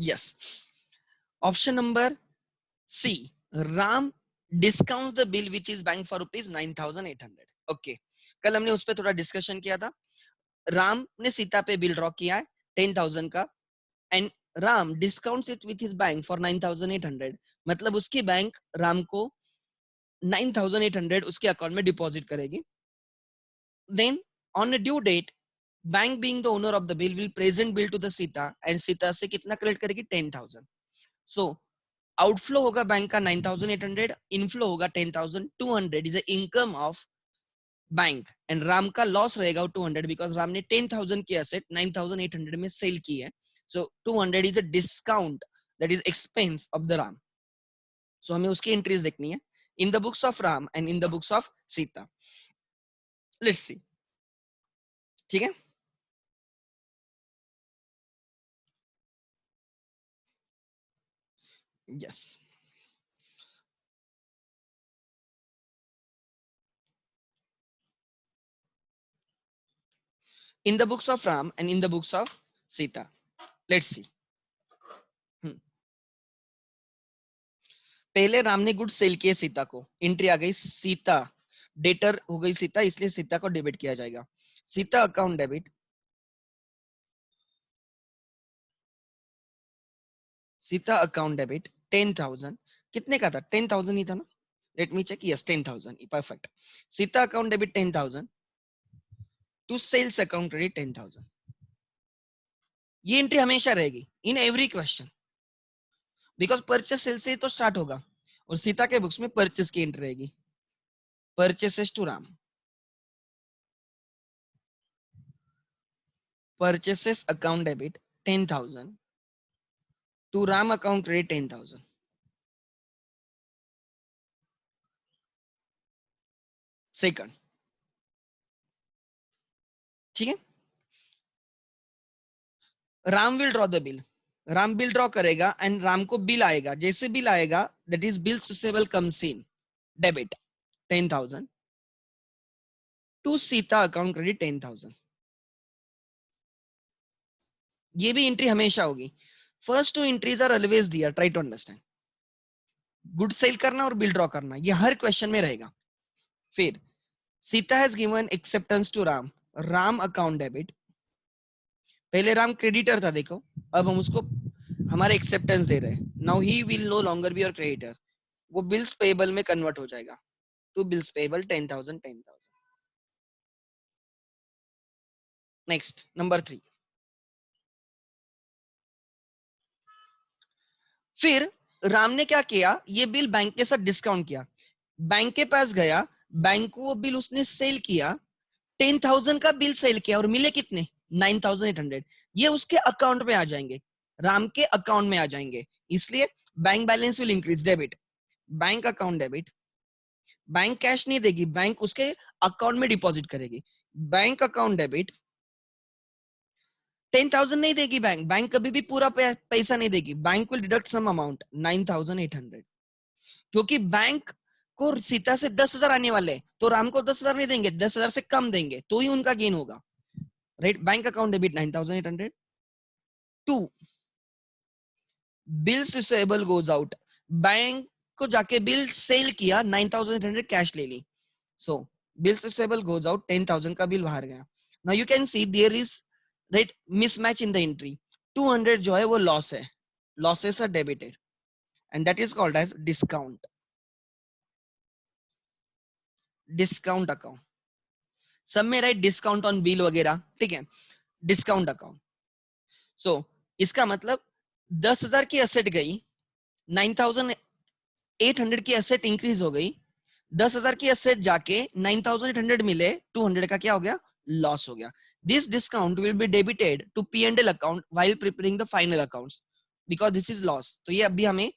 Yes, option number C, Ram discount the bill with his bank for ₹9,800। Okay, कल हमने उस पर थोड़ा डिस्कशन किया था। राम ने सीता पे बिल ड्रॉ किया है 10,000 का, and Ram discounts it with his bank for 9,800, मतलब उसकी बैंक राम को 9,800 उसके अकाउंट में डिपॉजिट करेगी। Then on a due date, bank being the owner of the bill will present bill to the Sita, and Sita से कितना कलेक्ट करेगी? 10,000। सो आउटफ्लो होगा बैंक का 9,800, इनफ्लो होगा 10,200, is income of bank, and Ram का लॉस रहेगा 200, बिकॉज राम ने 10,000 की एसेट 9,800 में सेल की है। So 200 is a discount, that is expense of the Ram. So हमें उसकी एंट्रीज देखनी है in the books of Ram and in the books of Sita. Let's see, ठीक है। Yes, in the books of Ram and in the books of Sita. Let's see. पहले राम ने good cell किए सीता को, एंट्री आ गई सीता, डेटर हो गई सीता, इसलिए सीता को डेबिट किया जाएगा। Sita account debit, Sita account debit 10,000, कितने का था? 10,000 ही था ना? Let me check, yes 10,000, perfect. Sita account debit 10,000 to sales account credit 10,000। ये एंट्री हमेशा रहेगी in every question, because purchase sale से तो स्टार्ट होगा, और सीता के बुक्स में परचेस की एंट्री रहेगी, purchases to Ram, purchases account debit 10,000 to Ram account credit 10,000। Second, ठीक है। Ram will draw the bill, Ram bill draw करेगा एंड राम को बिल आएगा, जैसे बिल आएगा that is bill receivable comes in debit 10,000 to Sita account credit 10,000। ये भी एंट्री हमेशा होगी। First two entries are always there, try to understand. Good sale करना और बिल ड्रॉ करना, ये हर क्वेश्चन में रहेगा। फिर Sita has given acceptance to Ram, Ram account debit, पहले राम क्रेडिटर था देखो, अब हम उसको हमारे एक्सेप्टेंस दे रहे हैं। Now he will no longer be your creditor, वो बिल्स पेबल में कन्वर्ट हो जाएगा to bills payable 10,000 10,000। Next number 3, फिर राम ने क्या किया? ये बिल बैंक के साथ डिस्काउंट किया, बैंक के पास गया, बैंक को वो बिल उसने सेल किया, 10,000 का बिल सेल किया, और मिले कितने? 9,800। ये उसके अकाउंट में आ जाएंगे, राम के अकाउंट में आ जाएंगे, इसलिए bank balance will increase, debit, bank account debit, bank cash नहीं देगी, बैंक उसके अकाउंट में डिपॉजिट करेगी, बैंक अकाउंट डेबिट 10,000 नहीं देगी बैंक, बैंक कभी भी पूरा पैसा नहीं देगी, bank will deduct some amount 9,800, क्योंकि बैंक को सीता से 10,000 आने वाले, तो राम को 10,000 नहीं देंगे, 10,000 से कम देंगे, तो ही उनका गेन होगा, right. Bank account debit 9,800 to bills receivable goes out, bank को जाके बिल सेल किया, 9,800 कैश ले ली, so bills receivable goes out, 10,000 का बिल बाहर गया। now you can see there is right mismatch in the entry, 200 जो है वो लॉस है, losses are debited and that is called as discount, discount account, सब में राइट डिस्काउंट ऑन बिल वगैरह, ठीक है, डिस्काउंट अकाउंट। सो इसका मतलब 10,000 की एसेट गई, 9,800 की एसेट इंक्रीज हो गई, 10,000 की एसेट जाके 9,800 मिले, 200 का क्या हो गया? लॉस हो गया। This discount will be debited to P&L account while preparing the final accounts, because this is loss, तो ये अभी हमें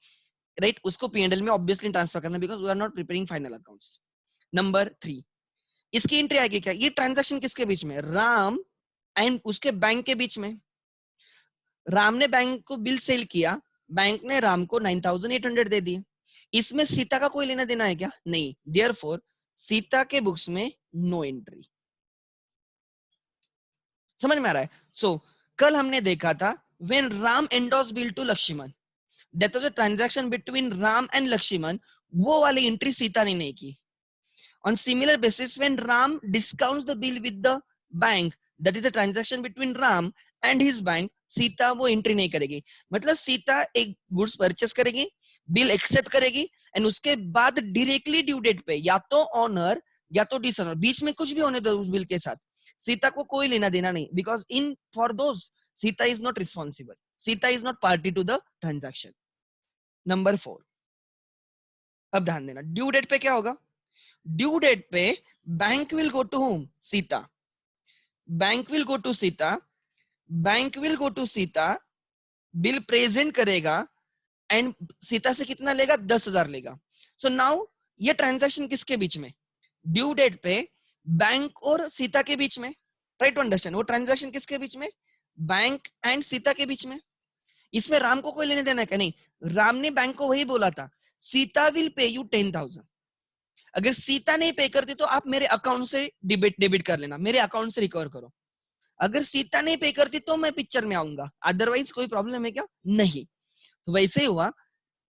राइट उसको P&L में ऑब्वियसली ट्रांसफर करना, because we are not preparing final accounts. Number 3, इसकी एंट्री आएगी क्या? ये ट्रांजैक्शन किसके बीच में? राम एंड उसके बैंक के बीच में। राम ने बैंक को बिल सेल किया, बैंक ने राम को 9,800 दे दिए, इसमें सीता का कोई लेना देना है क्या? नहीं, देयरफॉर सीता के बुक्स में नो एंट्री। समझ में आ रहा है? सो कल हमने देखा था when Ram endorsed bill to Lakshman, that was a transaction between Ram and Lakshman, वो वाली एंट्री सीता ने नहीं की. On similar basis, when Ram discounts the bill with the bank, that is a transaction between Ram and his bank, Sita वो entry नहीं करेगी. मतलब सीता एक गुड्स परचेस करेगी, बिल एक्सेप्ट करेगी, एंड उसके बाद डायरेक्टली ड्यू डेट पे या तो ऑनर या तो डिसऑनर, बीच में कुछ भी होने दो उस बिल के साथ, सीता को कोई लेना देना नहीं. Because in for those Sita is not responsible, Sita is not party to the transaction. Number 4, अब ध्यान देना, ड्यू डेट पे क्या होगा? ड्यू डेट पे bank will go to whom? Sita. Bank will go to Sita, bank will go to Sita, bill present करेगा and Sita से कितना लेगा? 10,000 लेगा. सो नाउ ये ट्रांजैक्शन किसके बीच में? ड्यू डेट पे बैंक और सीता के बीच में. ट्राई टू अंडरस्टैंड, वो ट्रांजैक्शन किसके बीच में? बैंक एंड सीता के बीच में. इसमें राम को कोई लेने देना है क्या? नहीं. राम ने बैंक को वही बोला था, सीता विल पे यू 10,000. अगर सीता नहीं पे करती तो आप मेरे अकाउंट से डेबिट कर लेना, मेरे अकाउंट से रिकवर करो. अगर सीता नहीं पे करती तो मैं पिक्चर में आऊंगा, अदरवाइज कोई प्रॉब्लम है क्या? नहीं. तो वैसे ही हुआ,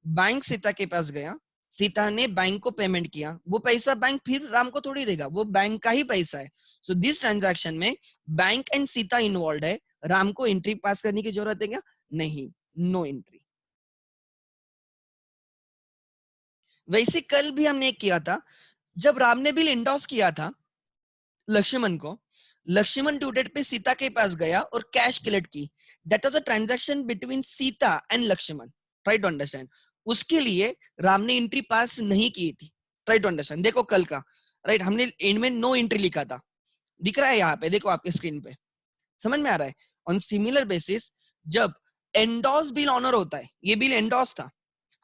बैंक सीता के पास गया, सीता ने बैंक को पेमेंट किया, वो पैसा बैंक फिर राम को थोड़ी देगा, वो बैंक का ही पैसा है. सो दिस ट्रांजैक्शन में बैंक एंड सीता इन्वॉल्व है. राम को एंट्री पास करने की जरूरत है क्या? नहीं, नो एंट्री. वैसे कल भी हमने किया था, जब राम ने बिल इंडोर्स किया था लक्ष्मण को, लक्ष्मण ड्यू डेट पे सीता के पास गया और कैश कलेक्ट की. That was a transaction between Sita and Lakshman. Try to understand. उसके लिए राम ने एंट्री पास नहीं की थी. Try to understand. देखो कल का, राइट, हमने एंड में नो एंट्री लिखा था, दिख रहा है यहाँ पे, देखो आपके स्क्रीन पे, समझ में आ रहा है? ऑन सिमिलर बेसिस जब एंडोर्स बिल ऑनर होता है, ये बिल एंडोर्स था,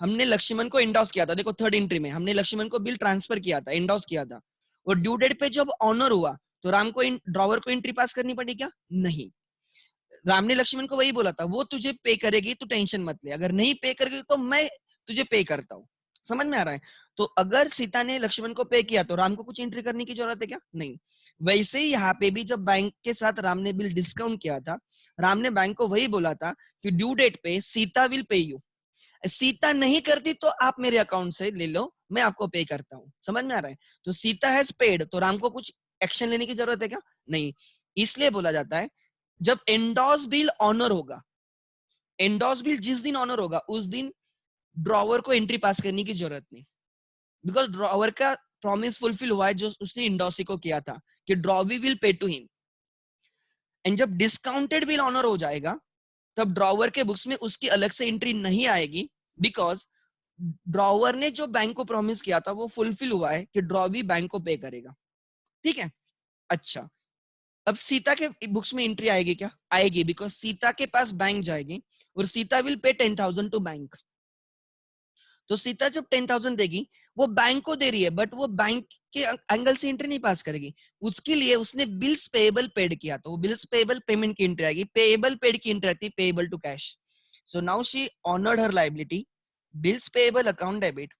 हमने लक्ष्मण को एंडोर्स किया था, देखो थर्ड एंट्री में हमने लक्ष्मण को बिल ट्रांसफर किया था, एंडोर्स किया था, और ड्यू डेट पे जब ऑनर हुआ तो राम को ड्रॉवर को एंट्री पास करनी पड़ी क्या? नहीं. राम ने लक्ष्मण को वही बोला था, वो तुझे पे करेगी, तू टेंशन मत ले, अगर नहीं पे करेगी तो मैं तुझे पे करता हूँ. समझ में आ रहा है? तो अगर सीता ने लक्ष्मण को पे किया तो राम को कुछ एंट्री करने की जरूरत है क्या? नहीं. वैसे ही यहाँ पे भी जब बैंक के साथ राम ने बिल डिस्काउंट किया था, राम ने बैंक को वही बोला था कि ड्यू डेट पे Sita will pay you. Sita नहीं करती तो आप मेरे अकाउंट से ले लो, मैं आपको पे करता हूँ. समझ में आ रहा है? तो सीता हैज पेड, तो राम को कुछ एक्शन लेने की जरूरत है क्या? नहीं. इसलिए बोला जाता है जब एंडोर्स बिल ऑनर होगा, एंडोर्स बिल जिस दिन ऑनर होगा उस दिन ड्रॉवर को एंट्री पास करने की जरूरत नहीं, बिकॉज ड्रॉवर का प्रॉमिस फुलफिल हुआ है जो उसने एंडोर्सी को किया था कि drawee will pay to him. And जब डिस्काउंटेड बिल ऑनर हो जाएगा तब ड्रॉवर के बुक्स में उसकी अलग से एंट्री नहीं आएगी, बिकॉज ड्रॉवर ने जो बैंक को प्रॉमिस किया था वो फुलफिल हुआ है कि ड्रॉवी बैंक को पे करेगा. ठीक है. अच्छा, अब सीता के बुक्स में एंट्री आएगी क्या? आएगी, बिकॉज सीता के पास बैंक जाएगी और Sita will pay 10,000 to bank. तो सीता जब 10,000 देगी वो बैंक को दे रही है, बट वो बैंक के एंगल से एंट्री नहीं पास करेगी. उसके लिए उसने बिल्स पेएबल पेड किया, तो बिल्स पेएबल पेमेंट की एंट्री आएगी, पेएबल पेड की एंट्री आती, payable to cash. So now she honoured her liability, bills payable account debit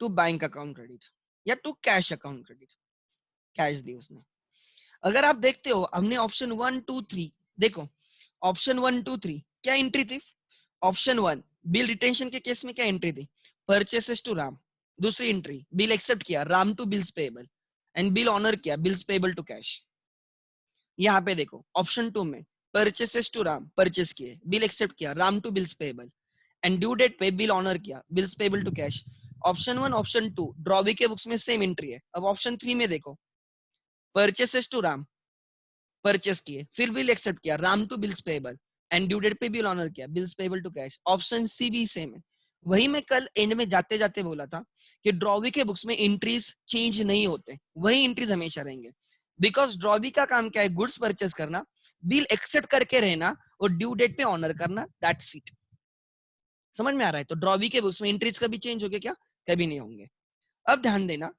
to bank account credit या to cash account credit. Cash दी उसने. अगर आप देखते हो हमने ऑप्शन 1 2 3, देखो ऑप्शन 1 2 3 क्या एंट्री थी? ऑप्शन 1 बिल रिटेंशन के केस में क्या एंट्री थी? Purchases to Ram. दूसरी एंट्री बिल एक्सेप्ट किया, Ram to bills payable, and bill honour किया, बिल्स पेएबल टू कैश. यहाँ पे देखो ऑप्शन 2 में परचेसेस टू राम, परचेस किए, बिल एक्सेप्ट किया, Ram to bills payable, and due date पे बिल ऑनर किया, bills payable to cash. Option 1 option 2 drawee के बुक्स में सेम एंट्री है. अब ऑप्शन 3 में देखो परचेसेस टू राम, परचेस किए, फिर बिल एक्सेप्ट किया, Ram to bills payable, and due date पे बिल ऑनर किया, bills payable to cash. Option C भी सेम है. वही मैं कल एंड में जाते जाते बोला था कि ड्रॉवी के बुक्स में एंट्रीज चेंज नहीं होते, वही एंट्रीज हमेशा रहेंगे, बिकॉज ड्रॉवी का काम क्या है? गुड्स परचेस करना, बिल एक्सेप्ट करके रहना और ड्यू डेट पे ऑनर करना, दैट्स इट. समझ में आ रहा है? तो ड्रॉवी के बुक्स में एंट्रीज कभी चेंज होंगे क्या? कभी नहीं होंगे. अब ध्यान देना,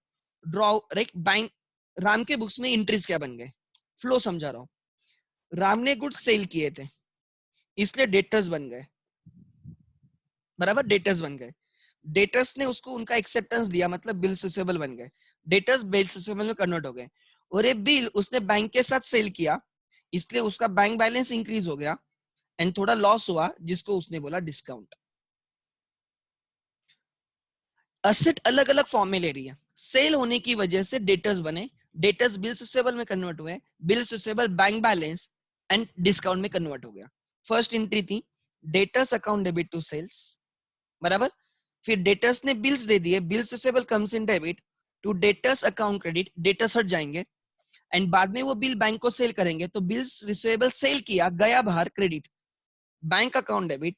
ड्रॉ राइट बैंक राम के बुक्स में एंट्रीज क्या बन गए? फ्लो समझा रहा हूं. राम ने गुड्स सेल किए थे इसलिए डेटर्स बन गए, बराबर, डेटर्स बन गए. डेटर्स ने उसको उनका एक्सेप्टेंस दिया, मतलब बिल रिसीवेबल बन गए, डेटर्स बिल रिसीवेबल में कन्वर्ट हो गए. और ये बिल उसने बैंक के साथ सेल किया इसलिए उसका बैंक बैलेंस इंक्रीज हो गया, एंड थोड़ा लॉस हुआ जिसको उसने बोला डिस्काउंट। असेट अलग अलग फॉर्म में ले रही है, सेल होने की वजह से डेटर्स बने, डेटर्स बिल्स रिसीवेबल में कन्वर्ट हुए, bills receivable bank balance and discount में कन्वर्ट हो गया। फर्स्ट एंट्री थी debtors account debit to sales, बराबर। फिर डेटर्स ने बिल्स दे दिए, bills receivable comes in debit to debtors account credit, debtors हट जाएंगे एंड बाद में वो बिल बैंक को सेल करेंगे, तो बिल्स रिसीवेबल सेल किया गया बाहर credit, bank account debit,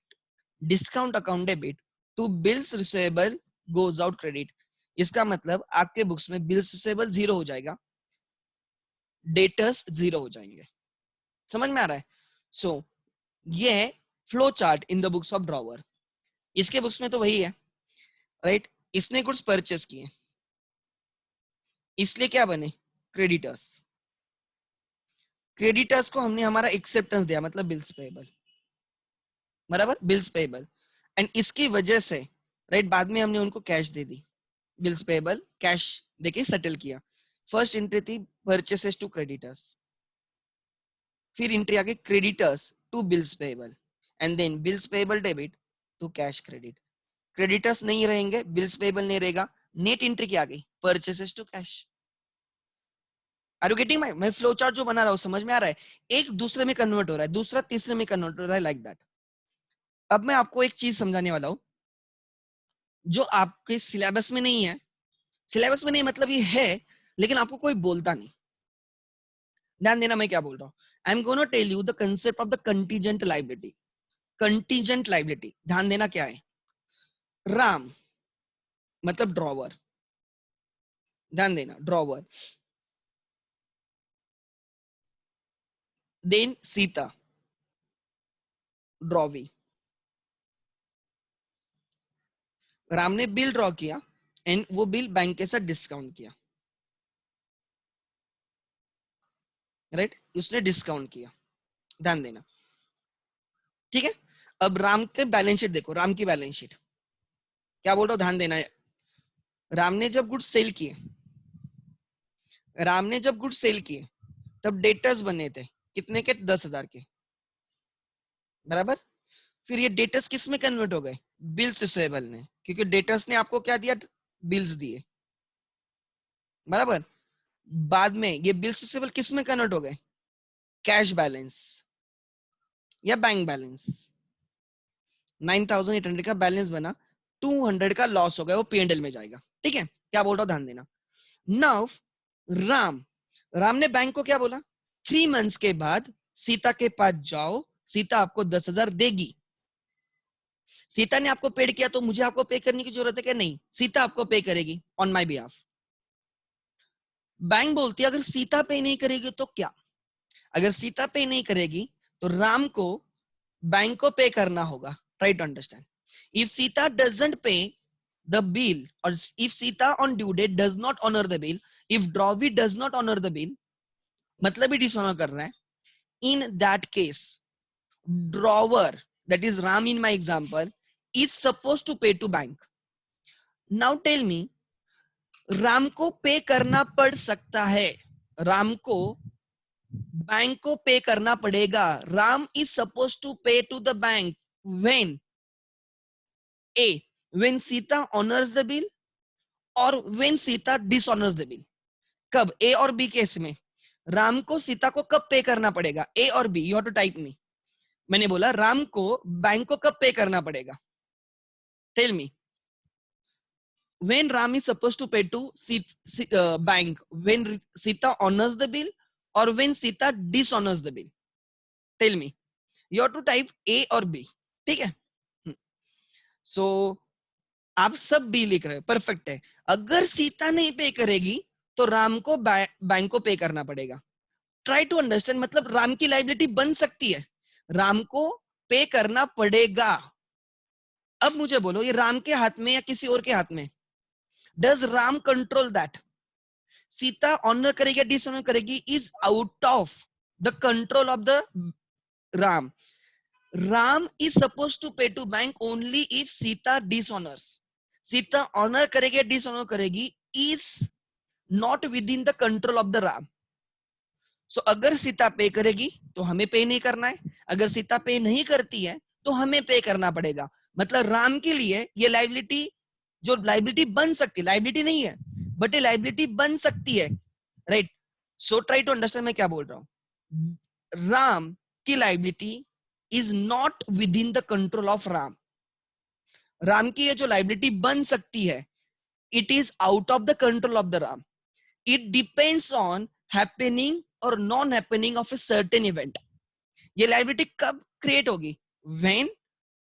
discount account debit to bills receivable goes out credit. इसका मतलब आपके बुक्स में बिल्स रिसीवेबल जीरो हो जाएगा, डेटर्स जीरो हो जाएंगे। समझ में आ रहा है? सो ये है flow chart in the books of drawer. इसके बुक्स में तो वही है, राइट। इसने गुड्स परचेस किए, इसलिए क्या बने क्रेडिटर्स, क्रेडिटर्स को हमने हमारा एक्सेप्टेंस दिया, मतलब बिल्स पेएबल, बराबर, बिल्स पेएबल। एंड इसकी वजह से राइट बाद में हमने उनको कैश दे दी, बिल्स पेएबल कैश देके सेटल किया। फर्स्ट एंट्री थी परचेसेस टू क्रेडिटर्स, फिर एंट्री आ गई creditors to bills payable and then bills payable debit to cash credit. Creditors नहीं रहेंगे, बिल्स पेएबल नहीं रहेगा, नेट एंट्री क्या आ गई purchases to cash. Are you getting my, मैं फ्लो चार्ट जो बना रहा हूं समझ में आ रहा है? एक दूसरे में कन्वर्ट हो रहा है, दूसरा तीसरे में कन्वर्ट हो रहा है, लाइक दैट। अब मैं आपको एक चीज समझाने वाला हूं जो आपके सिलेबस में नहीं है, सिलेबस में नहीं मतलब ये है लेकिन आपको कोई बोलता नहीं। ध्यान देना मैं क्या बोल रहा हूं। I am gonna tell you the concept of the contingent liability. Contingent liability ध्यान देना क्या है। राम मतलब ड्रॉवर, ध्यान देना drawer, then Sita drawee. Ram ने बिल ड्रॉ किया एंड वो बिल बैंक के साथ डिस्काउंट किया, राइट, उसने डिस्काउंट किया, ध्यान देना, ठीक है। अब राम के बैलेंस शीट देखो, राम की बैलेंस शीट क्या बोल रहा हूं, ध्यान देना। राम ने जब गुड्स सेल किए, राम ने जब गुड्स सेल किए तब डेटर्स बने थे कितने के 10,000 के, बराबर। फिर ये डेटर्स किस में कन्वर्ट हो गए बिल्स रिसीवेबल ने, क्योंकि डेटर्स ने आपको क्या दिया बिल्स दिए, बराबर। बाद में ये बिल्स रिसीवेबल किस में कन्वर्ट हो गए कैश बैलेंस या बैंक बैलेंस। 9,800 का बैलेंस बना, 200 का लॉस हो गया, वो पीएनएल में जाएगा, ठीक है। क्या बोल रहा हूं ध्यान देना। नाउ राम, राम ने बैंक को क्या बोला 3 मंथ्स के बाद सीता के पास जाओ, सीता आपको 10,000 देगी। सीता ने आपको पेड किया तो मुझे आपको पे करने की जरूरत है क्या? नहीं, सीता आपको पे करेगी ऑन माई बिहाफ। बैंक बोलती है अगर सीता पे नहीं करेगी तो क्या, अगर सीता पे नहीं करेगी तो राम को बैंक को पे करना होगा। Try to understand, if Sita doesn't pay the bill और if Sita on due date does not honour the bill, if drawee does not honour the bill, मतलब ही डिसऑनर कर रहा है, in that case drawer that is Ram in my example is suppose to pay to bank. Now tell me, Ram को pay करना पड़ सकता है, राम को बैंक को पे करना पड़ेगा। Ram is suppose to pay to the bank when a when Sita honours the bill और when Sita dishonours the bill. कब ए और बी केस में राम को सीता को कब पे करना पड़ेगा, ए और B, you have to type me. मैंने बोला राम को बैंक को कब पे करना पड़ेगा, tell me. When Ram is supposed to pay to bank, when Sita honors the bill or when Sita dishonors the bill, tell me. You have to type A or B, ठीक है। So आप सब B लिख रहे हो, perfect है। अगर सीता नहीं पे करेगी तो राम को बैंक को पे करना पड़ेगा। ट्राई टू अंडरस्टैंड, मतलब राम की लाइबिलिटी बन सकती है, राम को पे करना पड़ेगा। अब मुझे बोलो ये राम के हाथ में या किसी और के हाथ में, does Ram control that? Sita honour करेगी या डिसऑनर करेगी is out of the control of the Ram. Ram is suppose to pay to bank only if Sita dishonours. Sita honour करेगी या डिसऑनर करेगी is not within the control of the Ram. So अगर सीता पे करेगी तो हमें पे नहीं करना है, अगर सीता पे नहीं करती है तो हमें पे करना पड़ेगा। मतलब राम के लिए ये लाइबिलिटी, जो लाइबिलिटी बन सकती है, लाइबिलिटी नहीं है बट ये लाइबिलिटी बन सकती है, right. So try to understand मैं क्या बोल रहा हूं। राम की liability is not within the control of Ram. Ram की ये जो लाइबिलिटी बन सकती है, it is out of the control of the Ram. It depends on happening और non happening of a certain event. ये लाइबिलिटी कब क्रिएट होगी? When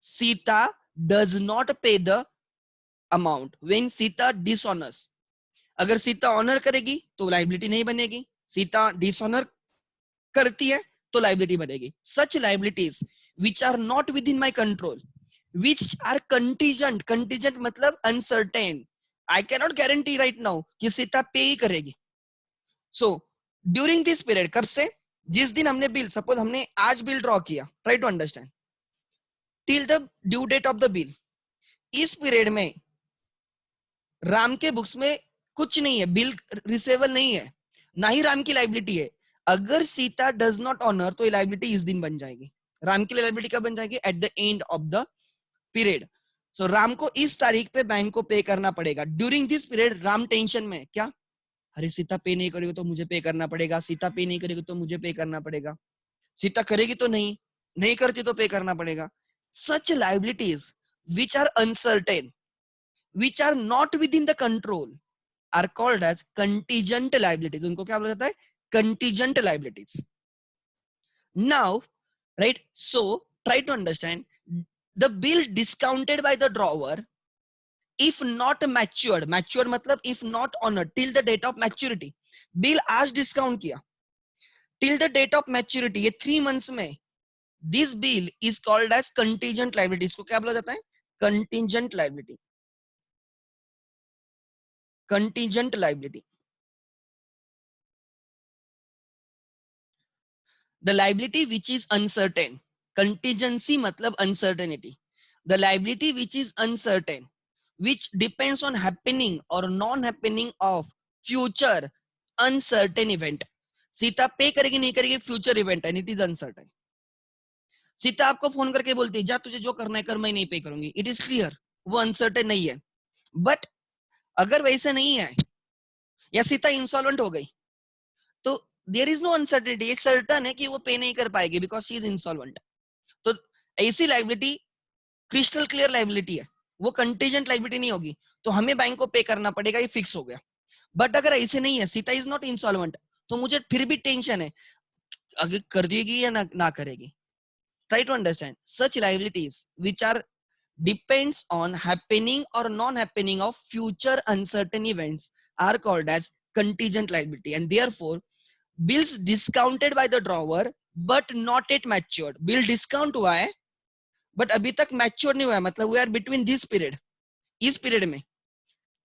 Sita does not pay the amount, when Sita dishonours. अगर सीता ऑनर करेगी तो लाइबिलिटी नहीं बनेगी, सीता डिसऑनर करती है तो लाइबिलिटी बनेगी। Such liabilities which are not within my control, which are contingent, contingent मतलब uncertain, I can not guarantee right now कि सीता पे ही करेगी। सो ड्यूरिंग दिस पीरियड, कब से? जिस दिन हमने बिल, सपोज हमने आज बिल ड्रॉ किया, try to understand, till the due date of the bill, इस पीरियड में राम के बुक्स में कुछ नहीं है, बिल रिसेबल नहीं है, ना ही राम की लाइबिलिटी है। अगर सीता डज नॉट ऑनर तो ये लाइबिलिटी इस दिन बन जाएगी। राम की लाइबिलिटी कब बन जाएगी? At the end of the period. So Ram को इस तारीख पे बैंक को पे करना पड़ेगा। During this period Ram tension में, क्या अरे सीता पे नहीं करेगी तो मुझे पे करना पड़ेगा, सीता पे नहीं करेगी तो मुझे पे करना पड़ेगा, सीता करेगी तो नहीं, नहीं करती तो पे करना पड़ेगा। Such liabilities which are uncertain, which are not within the control are called as contingent liabilities. उनको क्या बोला जाता है? Contingent liabilities. Now, right, so try to understand the bill discounted by the drawer if not matured, matured मतलब if not honored till the date of maturity, bill आज discount किया till the date of maturity, ये 3 months में, this bill is called as contingent liability. इसको क्या बोला जाता है? Contingent liability. Contingent liability. The liability which is uncertain, contingency मतलब uncertainty, the liability which is uncertain, which depends on happening or non happening of future uncertain event. Sita पे करेगी नहीं करेगी, future event and it is uncertain. Sita आपको phone करके बोलती है जा तुझे जो करना है कर, मैं नहीं पे करूंगी, इट इज क्लियर वो अनसर्टेन नहीं है। बट अगर वैसे नहीं है या सीता इंसॉल्वेंट हो गई तो देयर इज नो अनसर्टेनिटी, एक सर्टन है कि वो पे नहीं कर पाएगी बिकॉज शी इज इंसॉल्वेंट। तो ऐसी लाइबिलिटी क्रिस्टल क्लियर लाइबिलिटी है, वो कंटीजेंट लाइबिलिटी नहीं होगी, तो हमें बैंक को पे करना पड़ेगा, ये फिक्स हो गया। बट अगर ऐसे नहीं है, सीता इज नॉट इंसॉल्वेंट, तो मुझे फिर भी टेंशन है अगर कर देगी या ना करेगी। Try to understand such liabilities which are depends on happening or non-happening of future uncertain events are called as contingent liability, and therefore bills discounted by the drawer but not yet matured, bill discount हुआ है but अभी तक mature नहीं हुआ है, मतलब we are between this period, इस period में,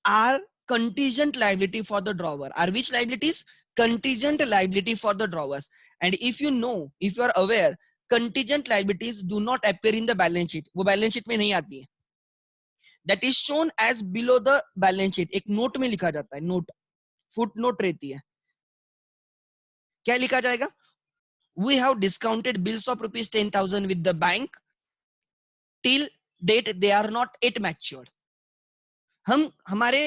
are contingent liability for the drawer, are which liabilities? Contingent liability for the drawers. And if you know, if you are aware, contingent liabilities do not appear in the balance sheet, वो balance sheet में नहीं आती है, that is shown as below the balance sheet, एक note में लिखा जाता है, नोट, फुट नोट रहती है। क्या लिखा जाएगा? We have discounted bills of rupees 10,000 with the bank till date they are not yet matured. हम हमारे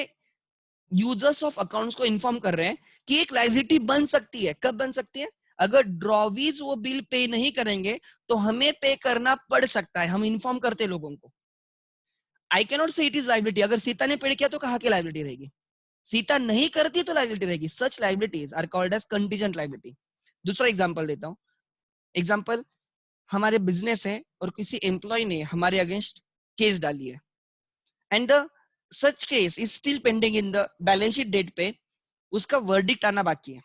यूजर्स ऑफ अकाउंट्स को इन्फॉर्म कर रहे हैं कि एक लायबिलिटी बन सकती है। कब बन सकती है? अगर ड्रॉवीज वो बिल पे नहीं करेंगे तो हमें पे करना पड़ सकता है, हम इन्फॉर्म करते लोगों को। आई कैन नॉट से इट इज लायबिलिटी, अगर सीता ने पे किया तो कहाँ की लायबिलिटी रहेगी? सीता नहीं करती तो लायबिलिटी रहेगी। Such liabilities are called as contingent liability. दूसरा एग्जांपल देता हूं। एग्जांपल, हमारे बिजनेस है और किसी एम्प्लॉय ने हमारे अगेंस्ट केस डाली है and the such case is still pending in the balance sheet date पे, उसका वर्डिक्ट आना बाकी है।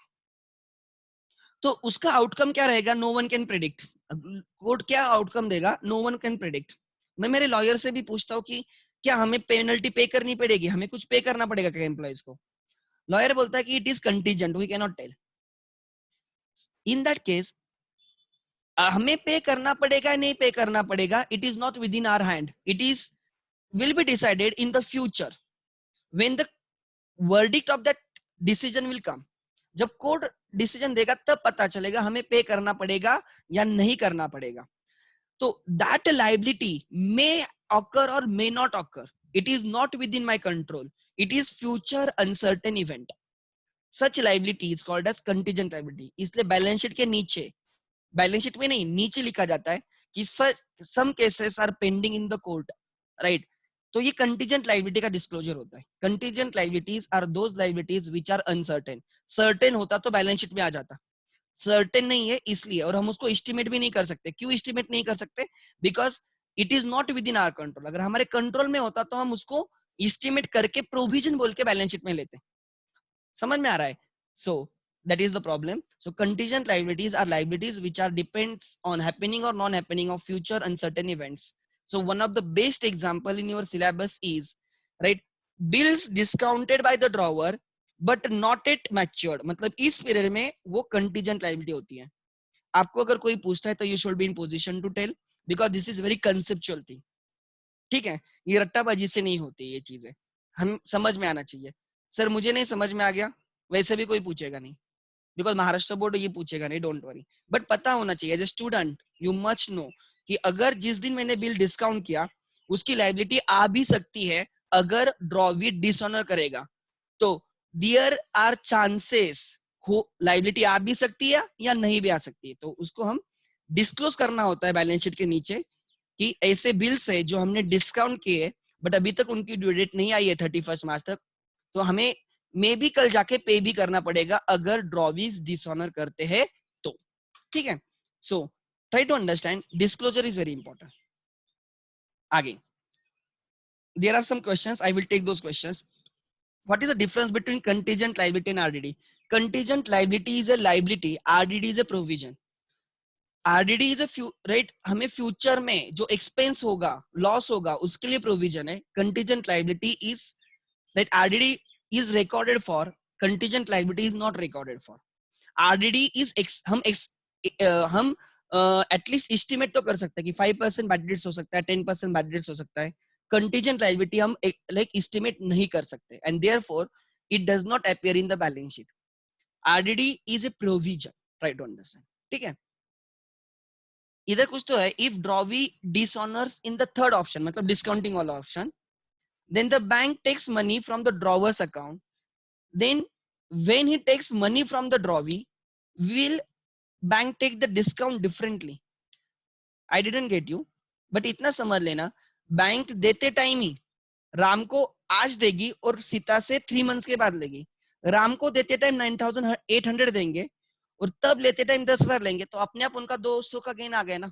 तो उसका आउटकम क्या रहेगा? No one can predict. Court क्या आउटकम देगा? No one can predict. मैं मेरे लॉयर से भी पूछता हूँ कि क्या हमें पेनल्टी पे करनी पड़ेगी, हमें कुछ पे करना पड़ेगा क्या एम्प्लॉयज को? लॉयर बोलता है कि it is contingent, we can not tell. In that case हमें पे करना पड़ेगा नहीं पे करना पड़ेगा, it is not within our hand, it is will be decided in the future when the verdict of that decision will come. जब court decision देगा तब पता चलेगा हमें पे करना पड़ेगा या नहीं करना पड़ेगा. तो that liability may occur or may not occur. It is not within my control. It is future uncertain event. Such liability is called as contingent liability. इसलिए बैलेंस शीट के नीचे, बैलेंस शीट में नहीं, नीचे लिखा जाता है कि some cases are pending in the court, right? तो ये contingent liability का disclosure होता है. Contingent liabilities are those liabilities which are uncertain. Certain होता तो बैलेंस शीट में आ जाता, सर्टेन नहीं है इसलिए, और हम उसको एस्टिमेट भी नहीं कर सकते. क्यों एस्टिमेट नहीं कर सकते? Because it is not within our control. अगर हमारे कंट्रोल में होता तो हम उसको एस्टिमेट करके प्रोविजन बोल के बैलेंस शीट में लेते. समझ में आ रहा है? सो that is the problem. So contingent liabilities are liabilities which are depends on happening or non happening of future uncertain events. So one of the best example in your syllabus is, right, bills discounted by the drawer but not yet matured. मतलब इस period में वो contingent liability होती है. आपको अगर कोई पूछता है तो you should be in position to tell because this is very conceptual thing. ठीक है, ये रट्टाबाजी से नहीं होती ये चीजें, हम समझ में आना चाहिए. सर मुझे नहीं समझ में आ गया, वैसे भी कोई पूछेगा नहीं, बिकॉज महाराष्ट्र बोर्ड ये पूछेगा नहीं, डोंट वरी. बट पता होना चाहिए as a student, you must know कि अगर जिस दिन मैंने बिल डिस्काउंट किया उसकी लाइबिलिटी आ भी सकती है अगर ड्रॉवी डिसऑनर करेगा. तो देयर आर चांसेस हो लाइबिलिटी आ भी सकती है या नहीं भी आ सकती है. तो उसको हम डिस्क्लोज करना होता है बैलेंस शीट के नीचे कि ऐसे बिल्स है जो हमने डिस्काउंट किए बट अभी तक उनकी ड्यू डेट नहीं आई है 31 मार्च तक, तो हमें मे भी कल जाके पे भी करना पड़ेगा अगर ड्रॉवीज डिसऑनर करते हैं तो. ठीक है, so try to understand, disclosure is very important. आगे there are some questions, I will take those questions. What is the difference between contingent liability and RDD? Contingent liability is a liability, RDD is a provision. RDD is a right, हमें future में जो expense होगा, loss होगा, उसके लिए provision है. Contingent liability is right, RDD is recorded for, contingent liability is not recorded for. RDD is हम at least estimate तो कर सकते हैं कि 5% बैड डेट्स हो सकता है, 10% बैड डेट्स हो सकता है. कंटीजेंट लायबिलिटी हम लाइक एस्टिमेट नहीं कर सकते and therefore it does not appear in the balance sheet. RDD is a provision, try to understand. ठीक है, इधर कुछ तो है. If drawee dishonours in the third option, मतलब डिस्काउंटिंग वाला option, then the bank takes money from the drawer's account. Then when he takes money from the drawee, will bank take the discount differently? I didn't get you, but इतना समझ लेना, bank देते time ही राम को आज देगी और सीता से 3 months के बाद लेगी. राम को देते टाइम 9,800 देंगे और तब लेते टाइम 10,000 लेंगे, तो अपने आप उनका 200 का गेन आ गया ना.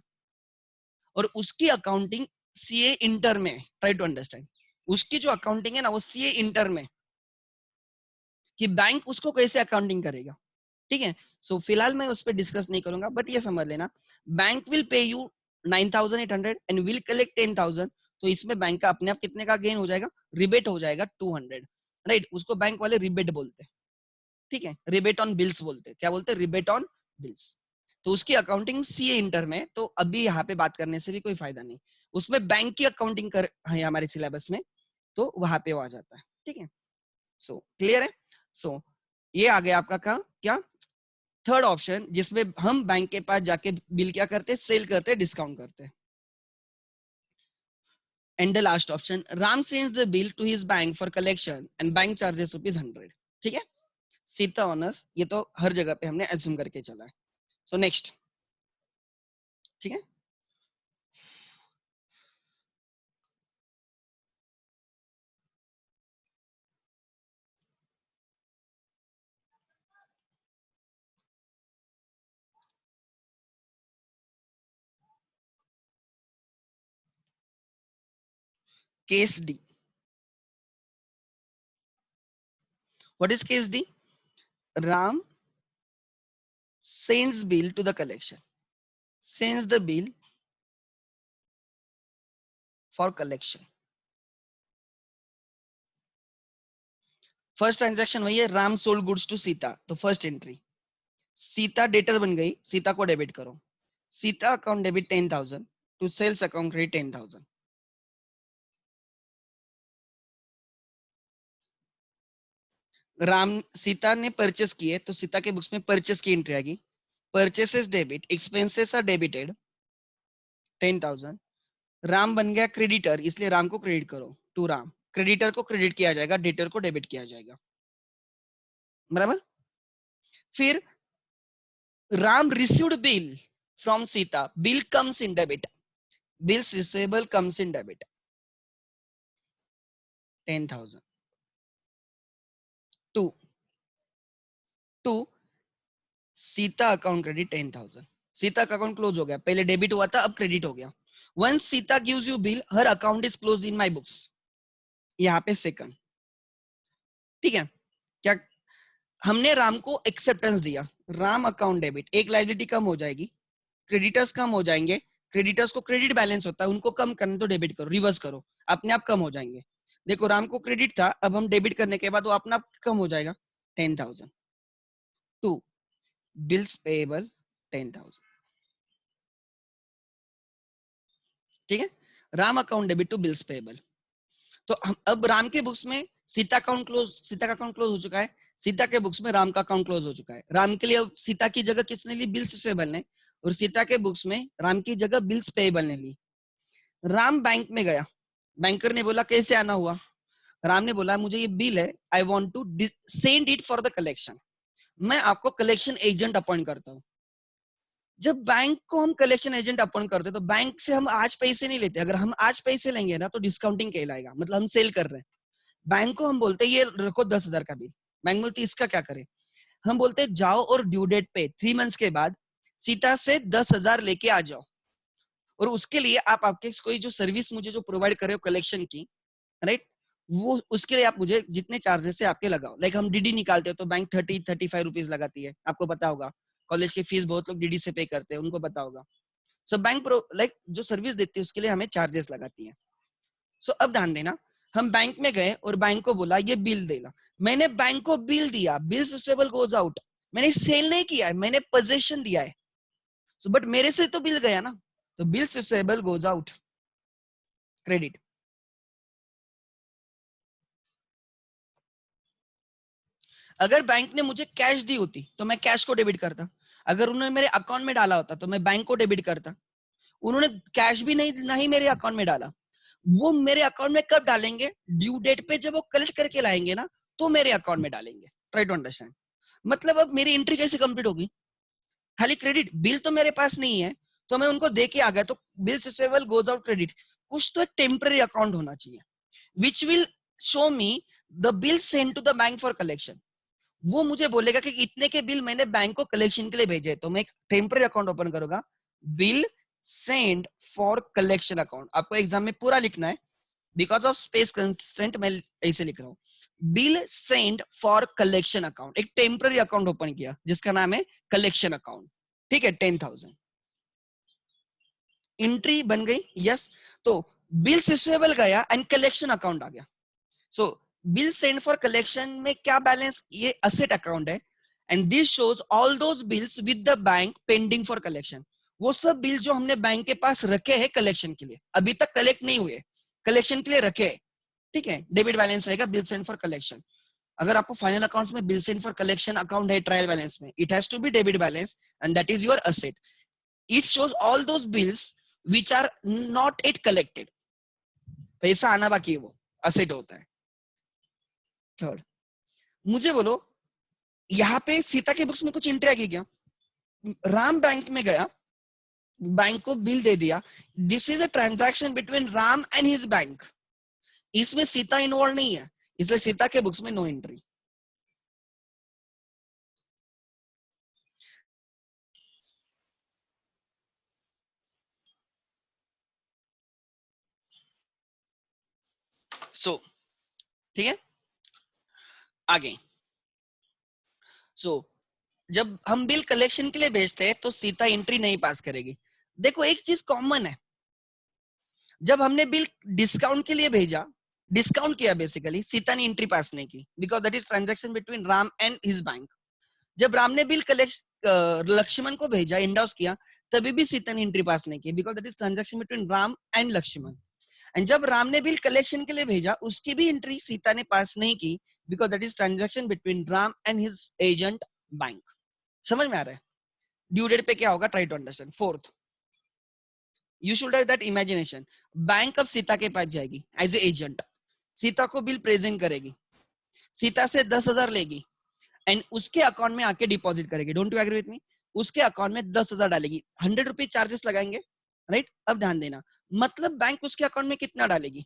और उसकी अकाउंटिंग सीए इंटर में, ट्राई टू अंडरस्टैंड, उसकी जो अकाउंटिंग है ना वो सीए इंटर में, कि बैंक उसको कैसे अकाउंटिंग करेगा. ठीक है, सो फिलहाल मैं उस पर डिस्कस नहीं करूंगा, बट ये समझ लेना, bank will pay you 9,800 and will collect 10,000. तो इसमें बैंक का अपने आप कितने का गेन हो जाएगा? रिबेट हो जाएगा 200, राइट. उसको बैंक वाले रिबेट बोलते हैं. ठीक है, रिबेट ऑन बिल्स बोलते हैं. क्या बोलते हैं? Rebate on bills. तो उसकी अकाउंटिंग सीए इंटर में, तो अभी यहाँ पे बात करने से भी कोई फायदा नहीं. उसमें बैंक की अकाउंटिंग कर है हमारे सिलेबस में, तो वहां पे वो आ जाता है. ठीक है, सो क्लियर है. सो ये आ गया आपका क्या थर्ड ऑप्शन, जिसमें हम बैंक के पास जाके बिल क्या करते हैं? सेल करते हैं, डिस्काउंट करते हैं. And the last option, Ram sends the bill to his bank for collection and bank charges ₹100. ठीक है, सीता ऑनर्स, ये तो हर जगह पे हमने एज्यूम करके चला है. So next. ठीक है, case D. What is case D? Ram sends bill to the collection, sends the bill for collection. First transaction वही है, Ram sold goods to Sita, तो फर्स्ट एंट्री. सीता डेटर बन गई, सीता को डेबिट करो. Sita account debit 10,000 to sales account credit 10,000. Ram Sita ने purchase किए तो सीता के बुक्स में परचेस की एंट्री आएगी, purchases debit, expenses are debited 10,000। Ram बन गया क्रेडिटर, इसलिए राम को क्रेडिट करो टू राम, क्रेडिटर को क्रेडिट किया जाएगा, डेटर को डेबिट किया जाएगा, बराबर। फिर Ram received bill from Sita, bill comes in debit, bills receivable comes in debit 10,000। To to Sita account credit 10,000, Sita का अकाउंट क्लोज हो गया, पहले डेबिट हुआ था अब क्रेडिट हो गया। Once Sita gives you bill her account is close in my books, यहाँ पे सेकंड, ठीक है। क्या हमने राम को एक्सेप्टेंस दिया, राम अकाउंट डेबिट, एक लायबिलिटी कम हो जाएगी, क्रेडिटर्स कम हो जाएंगे, क्रेडिटर्स को क्रेडिट बैलेंस होता है उनको कम करने तो डेबिट करो, रिवर्स करो, अपने आप कम हो जाएंगे। देखो राम को क्रेडिट था, अब हम डेबिट करने के बाद वो अपना आप कम हो जाएगा 10,000। टू बिल्स पेएबल 10,000, ठीक है। Ram account debit to bills payable. तो हम अब राम के बुक्स में सीता अकाउंट क्लोज, सीता का अकाउंट क्लोज हो चुका है, सीता के बुक्स में राम का अकाउंट क्लोज हो चुका है। राम के लिए अब सीता की जगह किसने ली, बिल्स रिसीवेबल ने, और सीता के बुक्स में राम की जगह बिल्स पेएबल ने ली। राम बैंक में गया, बैंकर ने बोला कैसे आना हुआ, राम ने बोला मुझे ये बिल है, I want to send it for the collection, मैं आपको कलेक्शन एजेंट अपॉइंट करता हूँ। जब बैंक को हम कलेक्शन एजेंट अपॉइंट करते हैं तो बैंक से हम आज पैसे नहीं लेते, अगर हम आज पैसे लेंगे ना तो डिस्काउंटिंग कहलाएगा, मतलब हम सेल कर रहे हैं। बैंक को हम बोलते हैं ये रखो 10,000 का बिल, बैंक बोलती इसका क्या करे, हम बोलते हैं जाओ और ड्यू डेट पे 3 मंथ्स के बाद सीता से 10,000 लेके आ जाओ, और उसके लिए आप आपके कोई जो सर्विस मुझे जो प्रोवाइड करे हो कलेक्शन की, राइट, वो उसके लिए आप मुझे जितने चार्जेस है आपके लगाओ। लाइक हम डीडी निकालते हो तो बैंक 30-35 रुपीज लगाती है, आपको पता होगा, कॉलेज की फीस बहुत लोग डीडी से पे करते हैं, उनको पता होगा। सो बैंक प्रो लाइक जो सर्विस देती है उसके लिए हमें चार्जेस लगाती है। सो अब ध्यान देना, हम बैंक में गए और बैंक को बोला ये बिल देना, मैंने बैंक को बिल दिया, बिल रिसीवेबल गोज आउट, मैंने सेल नहीं किया है, मैंने पोजीशन दिया है, सो बट मेरे से तो बिल गया ना, तो bill receivable goes out credit. अगर बैंक ने मुझे कैश दी होती तो मैं कैश को डेबिट करता, अगर उन्होंने मेरे अकाउंट में डाला होता तो मैं बैंक को डेबिट करता, उन्होंने कैश भी नहीं मेरे अकाउंट में डाला, वो मेरे अकाउंट में कब डालेंगे, ड्यू डेट पे जब वो कलेक्ट करके लाएंगे ना तो मेरे अकाउंट में डालेंगे। ट्राई टू अंडरस्टैंड, मतलब अब मेरी एंट्री कैसे कंप्लीट होगी, खाली क्रेडिट, बिल तो मेरे पास नहीं है तो मैं उनको दे के आ गया, तो bill receivable goes out credit, कुछ तो टेम्पररी अकाउंट होना चाहिए which will show me the bill send to the bank for collection, वो मुझे बोलेगा कि इतने के बिल मैंने बैंक को कलेक्शन के लिए भेजे, तो मैं एक टेम्पररी अकाउंट ओपन करूंगा, bill send for collection account, आपको एग्जाम में पूरा लिखना है, बिकॉज ऑफ स्पेस कंस्ट्रेंट मैं ऐसे लिख रहा हूँ, bill send for collection account, एक टेम्पररी अकाउंट ओपन किया जिसका नाम है कलेक्शन अकाउंट, ठीक है, 10,000 एंट्री बन गई, यस। तो बिल रिसीवेबल गया एंड कलेक्शन अकाउंट आ गया, सो बिल सेंड फॉर कलेक्शन में क्या बैलेंस, ये असेट अकाउंट है, and this shows all those bills with the bank pending for collection, वो सब बिल जो हमने बैंक के पास रखे हैं कलेक्शन के लिए, अभी तक कलेक्ट नहीं हुए, कलेक्शन के लिए रखे हैं, ठीक है, डेबिट बैलेंस रहेगा बिल सेंड फॉर कलेक्शन। अगर आपको फाइनल अकाउंट्स में bill send for collection account है ट्रायल बैलेंस में, it has to be debit balance and that is your asset, it shows all those bills which are not it collected, पैसा आना बाकी है, वो असेट होता है। थर्ड, मुझे बोलो यहाँ पे सीता के बुक्स में कुछ एंट्री आ गई क्या, राम बैंक में गया, बैंक को बिल दे दिया, this is a transaction between Ram and his bank, इसमें सीता इन्वॉल्व नहीं है, इसलिए सीता के बुक्स में नो एंट्री। सो ठीक है, आगे। सो जब हम बिल कलेक्शन के लिए भेजते हैं तो सीता एंट्री नहीं पास करेगी। देखो एक चीज कॉमन है, जब हमने बिल डिस्काउंट के लिए भेजा, डिस्काउंट किया बेसिकली, सीता ने एंट्री पास नहीं की, because that is transaction between Ram and his bank. जब राम ने बिल कलेक्ट लक्ष्मण को भेजा, इंडोर्स किया, तभी भी सीता ने एंट्री पास नहीं की, because that is transaction between Ram and Lakshman. And जब राम ने बिल कलेक्शन के लिए भेजा, उसकी भी एंट्री सीता ने पास नहीं की, because that is transaction between Ram and his agent bank. समझ में आ रहा है? ड्यू डेट पे क्या होगा, try to understand. Fourth, you should have that imagination. Bank अब सीता के पास जाएगी एज ए एजेंट, सीता को बिल प्रेजेंट करेगी, सीता से 10,000 लेगी एंड उसके अकाउंट में आके डिपॉजिट करेगी. Don't you agree with me? उसके अकाउंट में 10,000 डालेगी, 100 रुपीज चार्जेस लगाएंगे, राइट? अब ध्यान देना, मतलब बैंक उसके अकाउंट में कितना डालेगी?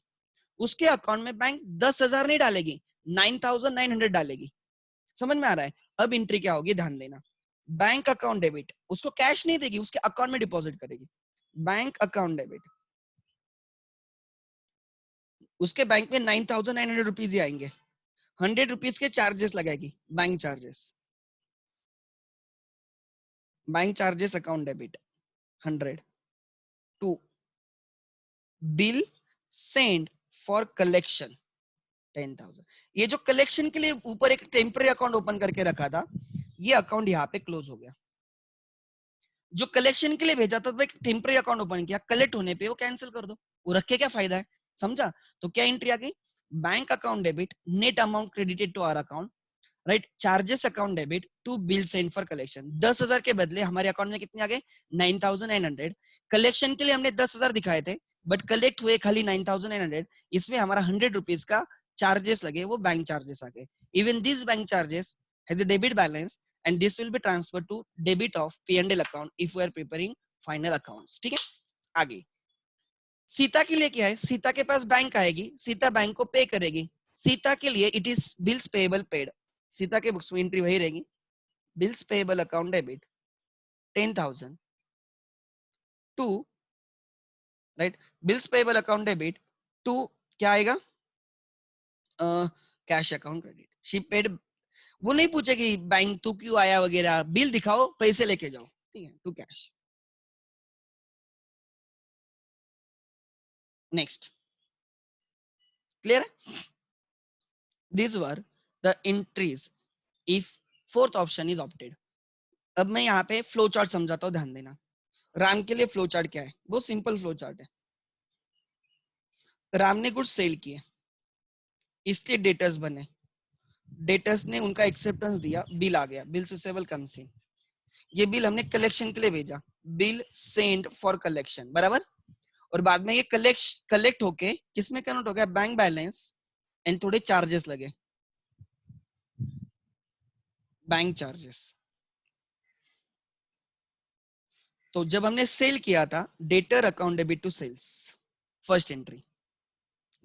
उसके अकाउंट में बैंक 10,000 नहीं डालेगी, 9,900 डालेगी. समझ में आ रहा है? अब एंट्री क्या होगी, ध्यान देना. बैंक अकाउंट डेबिट, उसको कैश नहीं देगी, उसके अकाउंट में डिपॉजिट करेगी. बैंक अकाउंट डेबिट, उसके बैंक में 9,900 रुपीज ही आएंगे, 100 रुपीज के चार्जेस लगाएगी, bank charges. Bank charges account debit 100. To, bill send for collection 10,000. ये जो कलेक्शन के लिए ऊपर एक टेम्पररी अकाउंट ओपन करके रखा था, ये अकाउंट यहाँ पे क्लोज हो गया. जो कलेक्शन के लिए भेजा था तो एक टेम्पररी अकाउंट ओपन किया, कलेक्ट होने पे वो कैंसिल कर दो, वो रख के क्या फायदा है? समझा? तो क्या एंट्री आ गई, bank account debit, net amount credited to our account, right? Charges account debit to bill send for collection. 10,000 के बदले हमारे अकाउंट में कितने आ गए, 9,900. कलेक्शन के लिए हमने 10,000 दिखाए थे, बट कलेक्ट हुए खाली 9,900. इसमें हमारा 100 रुपीज का चार्जेस लगे, वो बैंक चार्जेस आ गए. Even this bank charges has a debit balance and this will be transferred to debit of P&L account if we are preparing final accounts. ठीक है? आगे सीता के लिए क्या है, सीता के पास बैंक आएगी, सीता बैंक को पे करेगी. सीता के लिए it is bills payable paid. Sita के बुक्स में एंट्री वही रहेगी, bills payable account debit 10,000 to, right, bills payable account debit to, क्या आएगा, cash account credit. She paid, वो नहीं पूछेगी बैंक तू क्यों आया वगैरह, बिल दिखाओ पैसे लेके जाओ, ठीक है, टू कैश. नेक्स्ट, क्लियर है? These were the entries if fourth option is opted. अब मैं यहाँ पे फ्लो चार्ट समझाता हूँ, ध्यान देना. राम के लिए फ्लो चार्ट क्या है, वो सिंपल फ्लो चार्ट है. राम ने गुड्स सेल किए, इसके डेटर्स बने, डेटर्स ने उनका एक्सेप्टेंस दिया, बिल आ गया, बिल रिसीवेबल कम्स इन. ये बिल हमने कलेक्शन के लिए भेजा, बिल सेंड फॉर कलेक्शन, बराबर. और बाद में ये कलेक्ट होके किसमें कन्वर्ट हो गया, बैंक बैलेंस एंड थोड़े चार्जेस लगे, बैंक चार्जेस. तो जब हमने सेल किया था, debtor account debit to sales, first entry,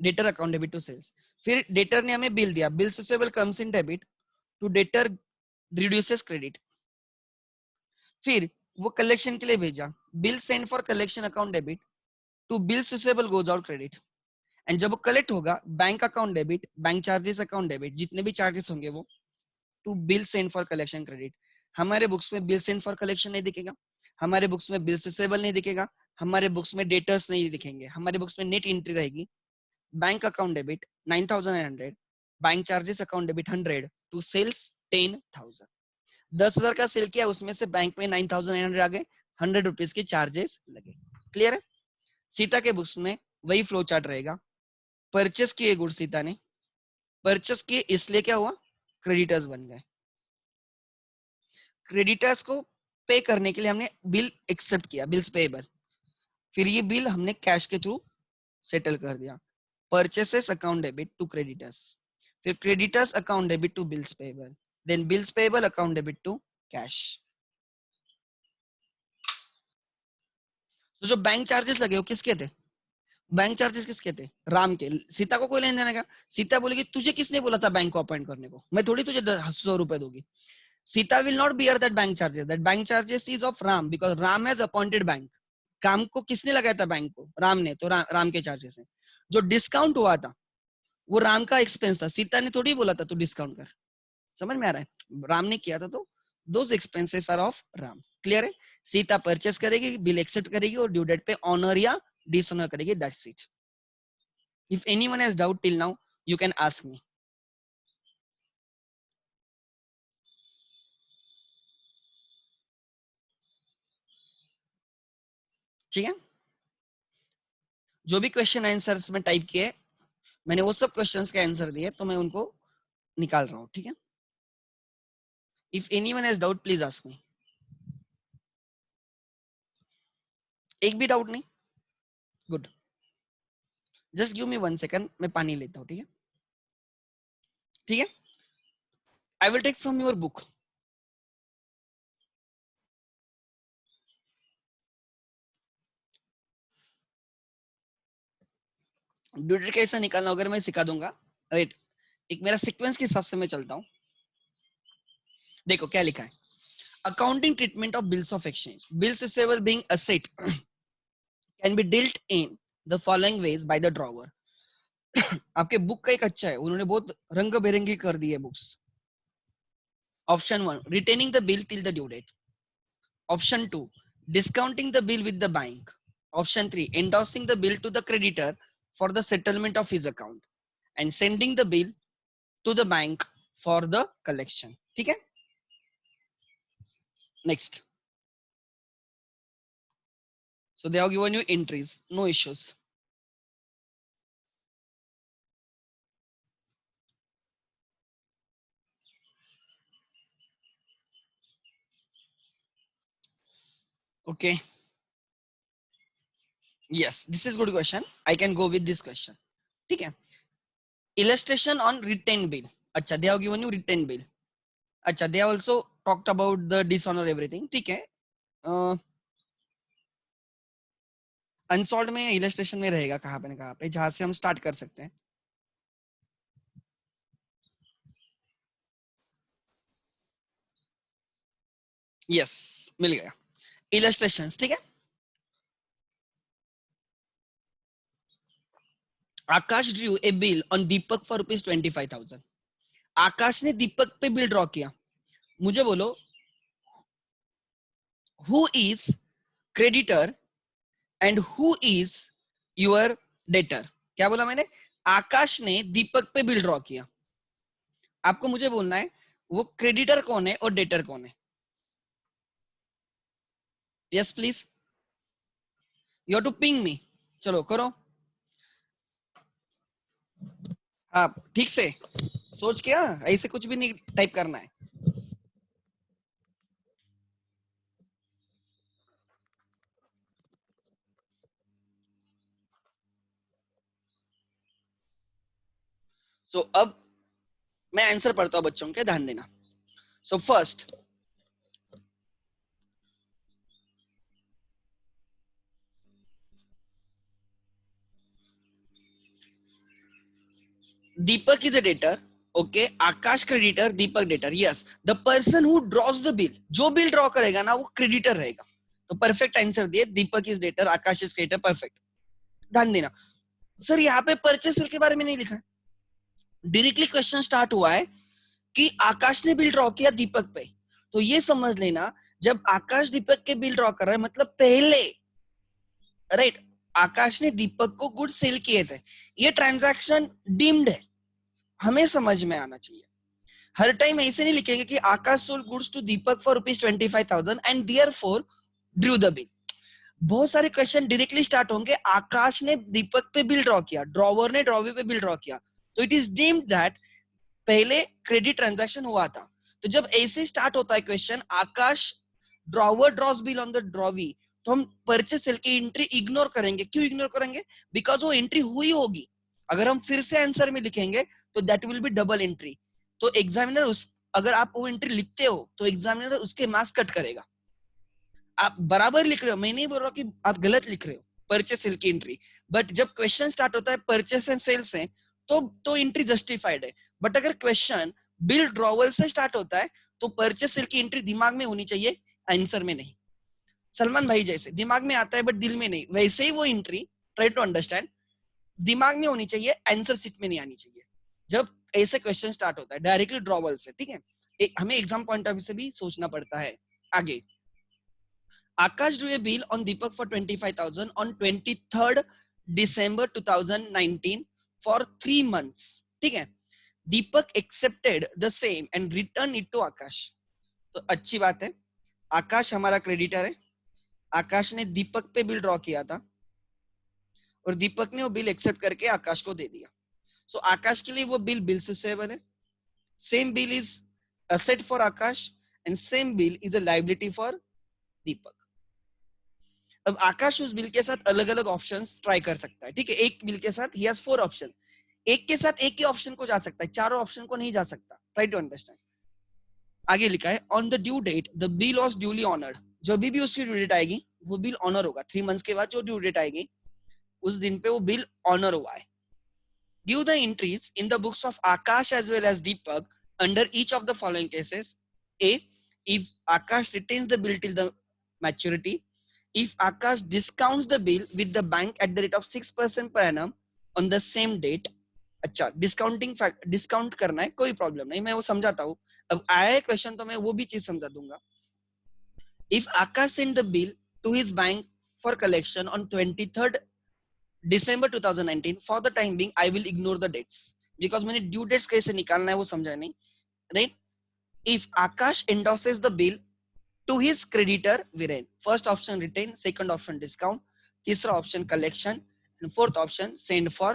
debtor account debit to sales. फिर डेटर ने हमें बिल दिया, bill receivable comes in debit to debtor reduces credit. फिर वो कलेक्शन के लिए भेजा, bill send for collection account debit to bill receivable goes out credit. And जब वो कलेक्ट होगा, bank account debit, bank charges account debit, जितने भी चार्जेस होंगे वो to bill send for collection credit. हमारे बुक्स में बिल सेंड फॉर कलेक्शन नहीं दिखेगा, हमारे बुक्स में बिल रिसीवेबल नहीं दिखेगा, हमारे बुक्स में डेटर्स नहीं दिखेंगे, हमारे बुक्स में नेट एंट्री रहेगी, bank account debit 9,900, bank charges account debit 100 to sales 10,000. 10,000 का सेल किया, उसमें से बैंक में 9,900 आ गए, 100 रुपीज के चार्जेस लगे. क्लियर है? सीता के बुक्स में वही फ्लो चार्ट रहेगा. परचेस किए गुड सीता ने, परचेस किए इसलिए क्या हुआ, क्रेडिटर्स बन गए. क्रेडिटर्स को पे करने के लिए हमने बिल एक्सेप्ट किया, बिल्स पेएबल. फिर ये बिल हमने कैश के थ्रू सेटल कर दिया, purchases account debit to creditors. फिर creditors account debit to bills payable, then bills payable account debit to cash. तो जो बैंक चार्जेस लगे वो किसके थे, बैंक चार्जेस किसके थे, राम के. सीता को कोई लेने देने का? सीता बोलेगी तुझे किसने बोला था बैंक को अपॉइंट करने को, मैं थोड़ी तुझे 100 रुपए दूंगी. Sita will not bear that bank charges, that bank charges is of Ram because Ram has appointed bank. काम को किसने लगाया था, बैंक को, राम ने, तो राम के चार्जेस है. जो डिस्काउंट हुआ था वो राम का एक्सपेंस था, सीता ने थोड़ी बोला था तू डिस्काउंट कर. समझ में आ रहा है? राम ने किया था, तो those expenses are of Ram. Clear है? सीता परचेस करेगी, बिल एक्सेप्ट करेगी और ड्यू डेट पे ऑनर या डिसऑनर करेगी, that's it. If anyone has doubt till now you can ask me. ठीक है? जो भी क्वेश्चन आंसर्स में टाइप किए मैंने वो सब क्वेश्चंस के आंसर दिए, तो मैं उनको निकाल रहा हूँ, ठीक है। If anyone has doubt please ask me. एक भी डाउट नहीं? Good, just give me 1 second, मैं पानी लेता हूँ, ठीक है। ठीक है, I will take from your book. ड्यूटेड कैसा निकालना अगर मैं सिखा दूंगा, राइट। एक मेरा सीक्वेंस के हिसाब से मैं चलता हूँ। देखो क्या लिखा है, accounting treatment of bills of exchange, bills receivable being asset can be dealt in the following veg by the drawer. आपके बुक का एक अच्छा है, उन्होंने बहुत रंग बिरंगी कर दी है books. Option 1, retaining the bill till the due date. Option 2, discounting the bill with the bank. Option 3, endorsing the bill to the creditor for the settlement of his account and sending the bill to the bank for the collection. ठीक है, next. So they have given you entries, no issues. Okay, yes, this is good question. I can go with this question. ठीक है, illustration on retained bill. अच्छा, they have given you retained bill. अच्छा, they have also talked about the dishonor everything. ठीक है, unsolved में illustration में रहेगा कहाँ पे ना कहाँ पे, जहां से हम स्टार्ट कर सकते हैं। यस, मिल गया इलस्ट्रेशंस, ठीक है। Akash drew a bill on Deepak for ₹25,000। Akash ने दीपक पे बिल ड्रॉ किया। मुझे बोलो who is creditor and who is your debtor. क्या बोला मैंने? आकाश ने दीपक पे बिल ड्रॉ किया। आपको मुझे बोलना है वो क्रेडिटर कौन है और डेटर कौन है। Yes please, you have to ping me. चलो करो, हाँ ठीक से सोच के, ऐसे कुछ भी नहीं टाइप करना है। सो अब मैं आंसर पढ़ता हूं बच्चों के, ध्यान देना। So first, Deepak is a debtor. Okay, Akash creditor, Deepak debtor. Yes, the person who draws the bill, जो बिल ड्रॉ करेगा ना वो क्रेडिटर रहेगा। तो परफेक्ट आंसर दिए, Deepak is debtor, Akash is creditor, perfect. ध्यान देना सर, यहाँ पे परचेस सेल के बारे में नहीं लिखा है। डायरेक्टली क्वेश्चन स्टार्ट हुआ है कि आकाश ने बिल ड्रॉ किया दीपक पे। तो ये समझ लेना, जब आकाश दीपक के बिल ड्रॉ कर रहा है मतलब पहले, राइट, आकाश ने दीपक को गुड सेल किए थे, ये ट्रांजैक्शन डीम्ड है, हमें समझ में आना चाहिए। हर टाइम ऐसे नहीं लिखेंगे कि Akash sold goods to Deepak for ₹25,000 and therefore drew the bill. बहुत सारे क्वेश्चन डायरेक्टली स्टार्ट होंगे, आकाश ने दीपक पे बिल ड्रॉ किया, ड्रॉवर ने ड्रॉवी पे बिल ड्रॉ किया, तो इट इज डीम्ड दैट पहले क्रेडिट ट्रांजैक्शन हुआ था। तो जब ऐसे स्टार्ट होता है question, Akash drawer draws bill on the drawee, तो हम परचेस सेल की एंट्री इग्नोर करेंगे। क्यों इग्नोर करेंगे? बिकॉज वो एंट्री हुई होगी। अगर हम फिर से आंसर में लिखेंगे तो that will be double entry. तो एग्जामिनर उस, अगर आप वो एंट्री लिखते हो तो एग्जामिनर उसके मार्क्स कट करेगा। आप बराबर लिख रहे हो, मैं नहीं बोल रहा कि आप गलत लिख रहे हो परचेस सेल की एंट्री, बट जब क्वेश्चन स्टार्ट होता है परचेस एंड सेल से तो एंट्री जस्टिफाइड है। बट अगर क्वेश्चन बिल ड्रॉवल से स्टार्ट होता है तो परचेस सेल की एंट्री दिमाग में होनी चाहिए, आंसर में नहीं। सलमान भाई जैसे दिमाग में आता है बट दिल में नहीं, वैसे ही वो एंट्री, ट्राई टू अंडरस्टैंड, दिमाग में होनी चाहिए, आंसर सीट में नहीं आनी चाहिए जब ऐसे क्वेश्चन स्टार्ट होता है डायरेक्टली ड्रॉवल से। ठीक है, हमें एग्जाम पॉइंट ऑफ व्यू से भी सोचना पड़ता है। आगे, Akash drew a bill on Deepak for 25,000 on 23rd December 2019 for 3 months. ठीक है, दीपक accepted the same and returned it to आकाश। तो अच्छी बात है, आकाश हमारा क्रेडिटर है, आकाश ने दीपक पे बिल ड्रॉ किया था, और दीपक ने वो बिल एक्सेप्ट करके आकाश को दे दिया। सो आकाश के लिए वो बिल रिसीवेबल है, same bill is asset for Akash and same bill is a liability for Deepak. अब आकाश उस बिल के साथ अलग अलग ऑप्शंस ट्राई कर सकता है, ठीक है, एक बिल के साथ ही हैज 4 ऑप्शन, एक के साथ एक ही ऑप्शन को जा सकता है, चारों ऑप्शन को नहीं जा सकता। Try to understand. आगे लिखा है on the due date the bill was duly honoured, जब भी उसकी ड्यू डेट आएगी वो बिल ऑनर होगा। 3 मंथ्स के बाद जो ड्यू डेट आएगी उस दिन पे वो बिल ऑनर हुआ है। Give the entries in the books of Akash as well as Deepak under each of the following cases. A, if Akash retains the bill till the maturity, if Akash discounts the bill with the bank at the rate of 6% per annum on the same date। अच्छा, discount करना है, कोई problem नहीं, मैं वो समझाता हूँ। अब आया है क्वेश्चन तो मैं वो भी चीज समझा दूंगा। If Akash send the bill to his bank for collection on 23rd December 2019, for the time being I will ignore the dates, because मैंने ड्यू डेट्स कैसे निकालना है वो समझा नहीं, right. If Akash endorses the bill to his creditor Viren, first option retain, second option discount, तीसरा option collection, and fourth option send for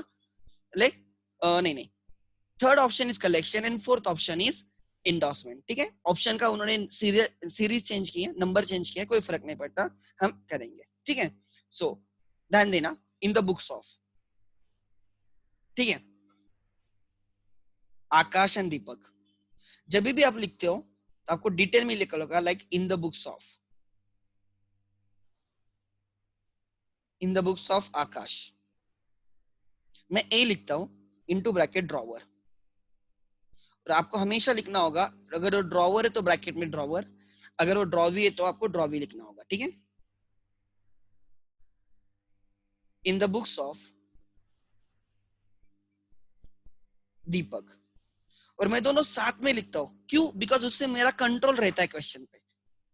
like नहीं, third option is collection and fourth option is endorsement। ठीक है, option का उन्होंने series change की है, number change किया है, कोई फर्क नहीं पड़ता, हम करेंगे। ठीक है, सो ध्यान देना इन द बुक्स ऑफ, ठीक है, आकाश एंड दीपक, जब भी आप लिखते हो तो आपको डिटेल में लिखा होगा like in the books of, in the books of Akash, मैं ए लिखता हूं इनटू ब्रैकेट ड्रॉवर, और आपको हमेशा लिखना होगा, अगर वो ड्रॉवर है तो ब्रैकेट में ड्रॉवर, अगर वो ड्रॉवी है तो आपको ड्रॉवी लिखना होगा। ठीक है, इन द बुक्स ऑफ दीपक, और मैं दोनों साथ में लिखता हूं, क्यों? बिकॉज उससे मेरा कंट्रोल रहता है क्वेश्चन पे।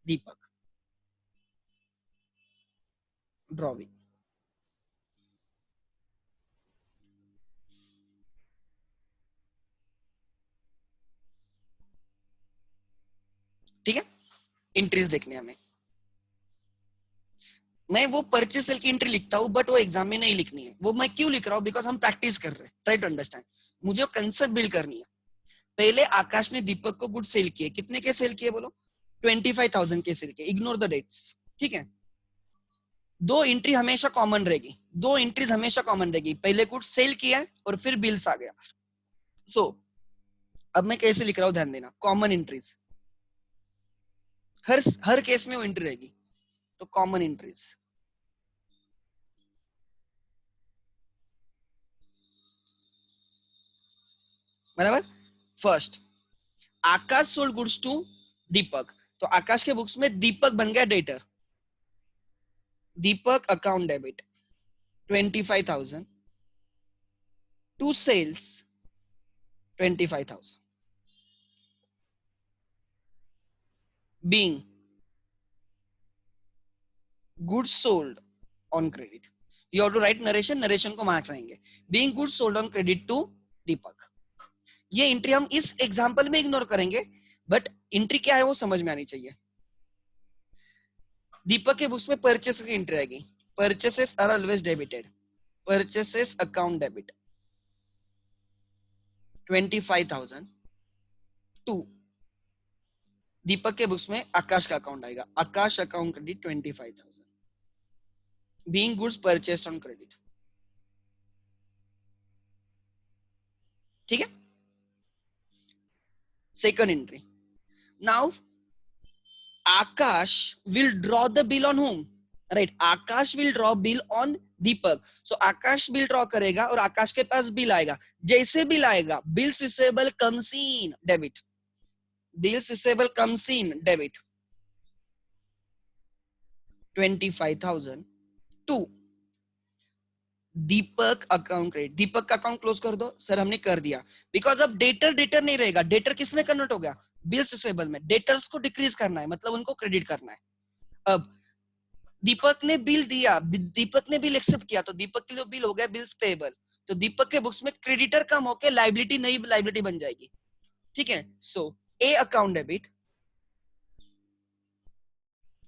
दीपक ड्रॉवी, ठीक है, एंट्रीज देखने हमें, मैं वो परचेज सेल की एंट्री लिखता हूं बट वो एग्जाम में नहीं लिखनी है। वो मैं क्यों लिख रहा हूं? बिकॉज हम प्रैक्टिस कर रहे हैं, ट्राई टू अंडरस्टैंड, मुझे वो कंसेप्ट बिल्ड करनी है। पहले आकाश ने दीपक को गुड सेल किए, कितने के सेल किए बोलो? 25,000 के सेल किए, इग्नोर द डेट्स। ठीक है, दो एंट्री हमेशा कॉमन रहेगी, दो एंट्रीज हमेशा कॉमन रहेगी, पहले गुड सेल किया और फिर बिल्स आ गया। सो अब मैं कैसे लिख रहा हूं, ध्यान देना, कॉमन एंट्रीज, हर केस में वो एंट्री रहेगी, तो कॉमन एंट्रीज, बराबर। First, Akash sold goods to Deepak, तो आकाश के बुक्स में दीपक बन गया debtor, Deepak account debit 25,000 to sales 25,000 being goods sold on credit। You have to write narration, narration को मार्क रहेंगे, being goods sold on credit to दीपक। ये एंट्री हम इस एग्जांपल में इग्नोर करेंगे, बट एंट्री क्या है वो समझ में आनी चाहिए। दीपक के बुक्स में परचेस की एंट्री आएगी, purchases are always debited, purchases account debit 25,000 to Deepak के बुक्स में आकाश का अकाउंट आएगा, Akash account credit 25,000 being goods purchased on credit. ठीक है, second entry, now Akash will draw the bill on home, right, Akash will draw bill on Deepak. So Akash bill draw करेगा और आकाश के पास bill आएगा, जैसे बिल आएगा bill receivable comes in debit, bill receivable comes in debit 25,000 to Deepak account credit. Deepak का account close कर दो, sir हमने कर दिया, बिकॉज अब डेटर डेटर नहीं रहेगा, डेटर किस में कन्वर्ट हो गया? बिल्स रिसीवेबल में। डेटर्स को डिक्रीज करना है, मतलब उनको क्रेडिट करना है। अब दीपक ने बिल दिया, दीपक ने बिल एक्सेप्ट किया, तो दीपक के लिए बिल हो गया बिल्स पेएबल, तो दीपक के बुक्स में क्रेडिटर कम होकर लायबिलिटी नई लायबिलिटी बन जाएगी। ठीक है, so A account debit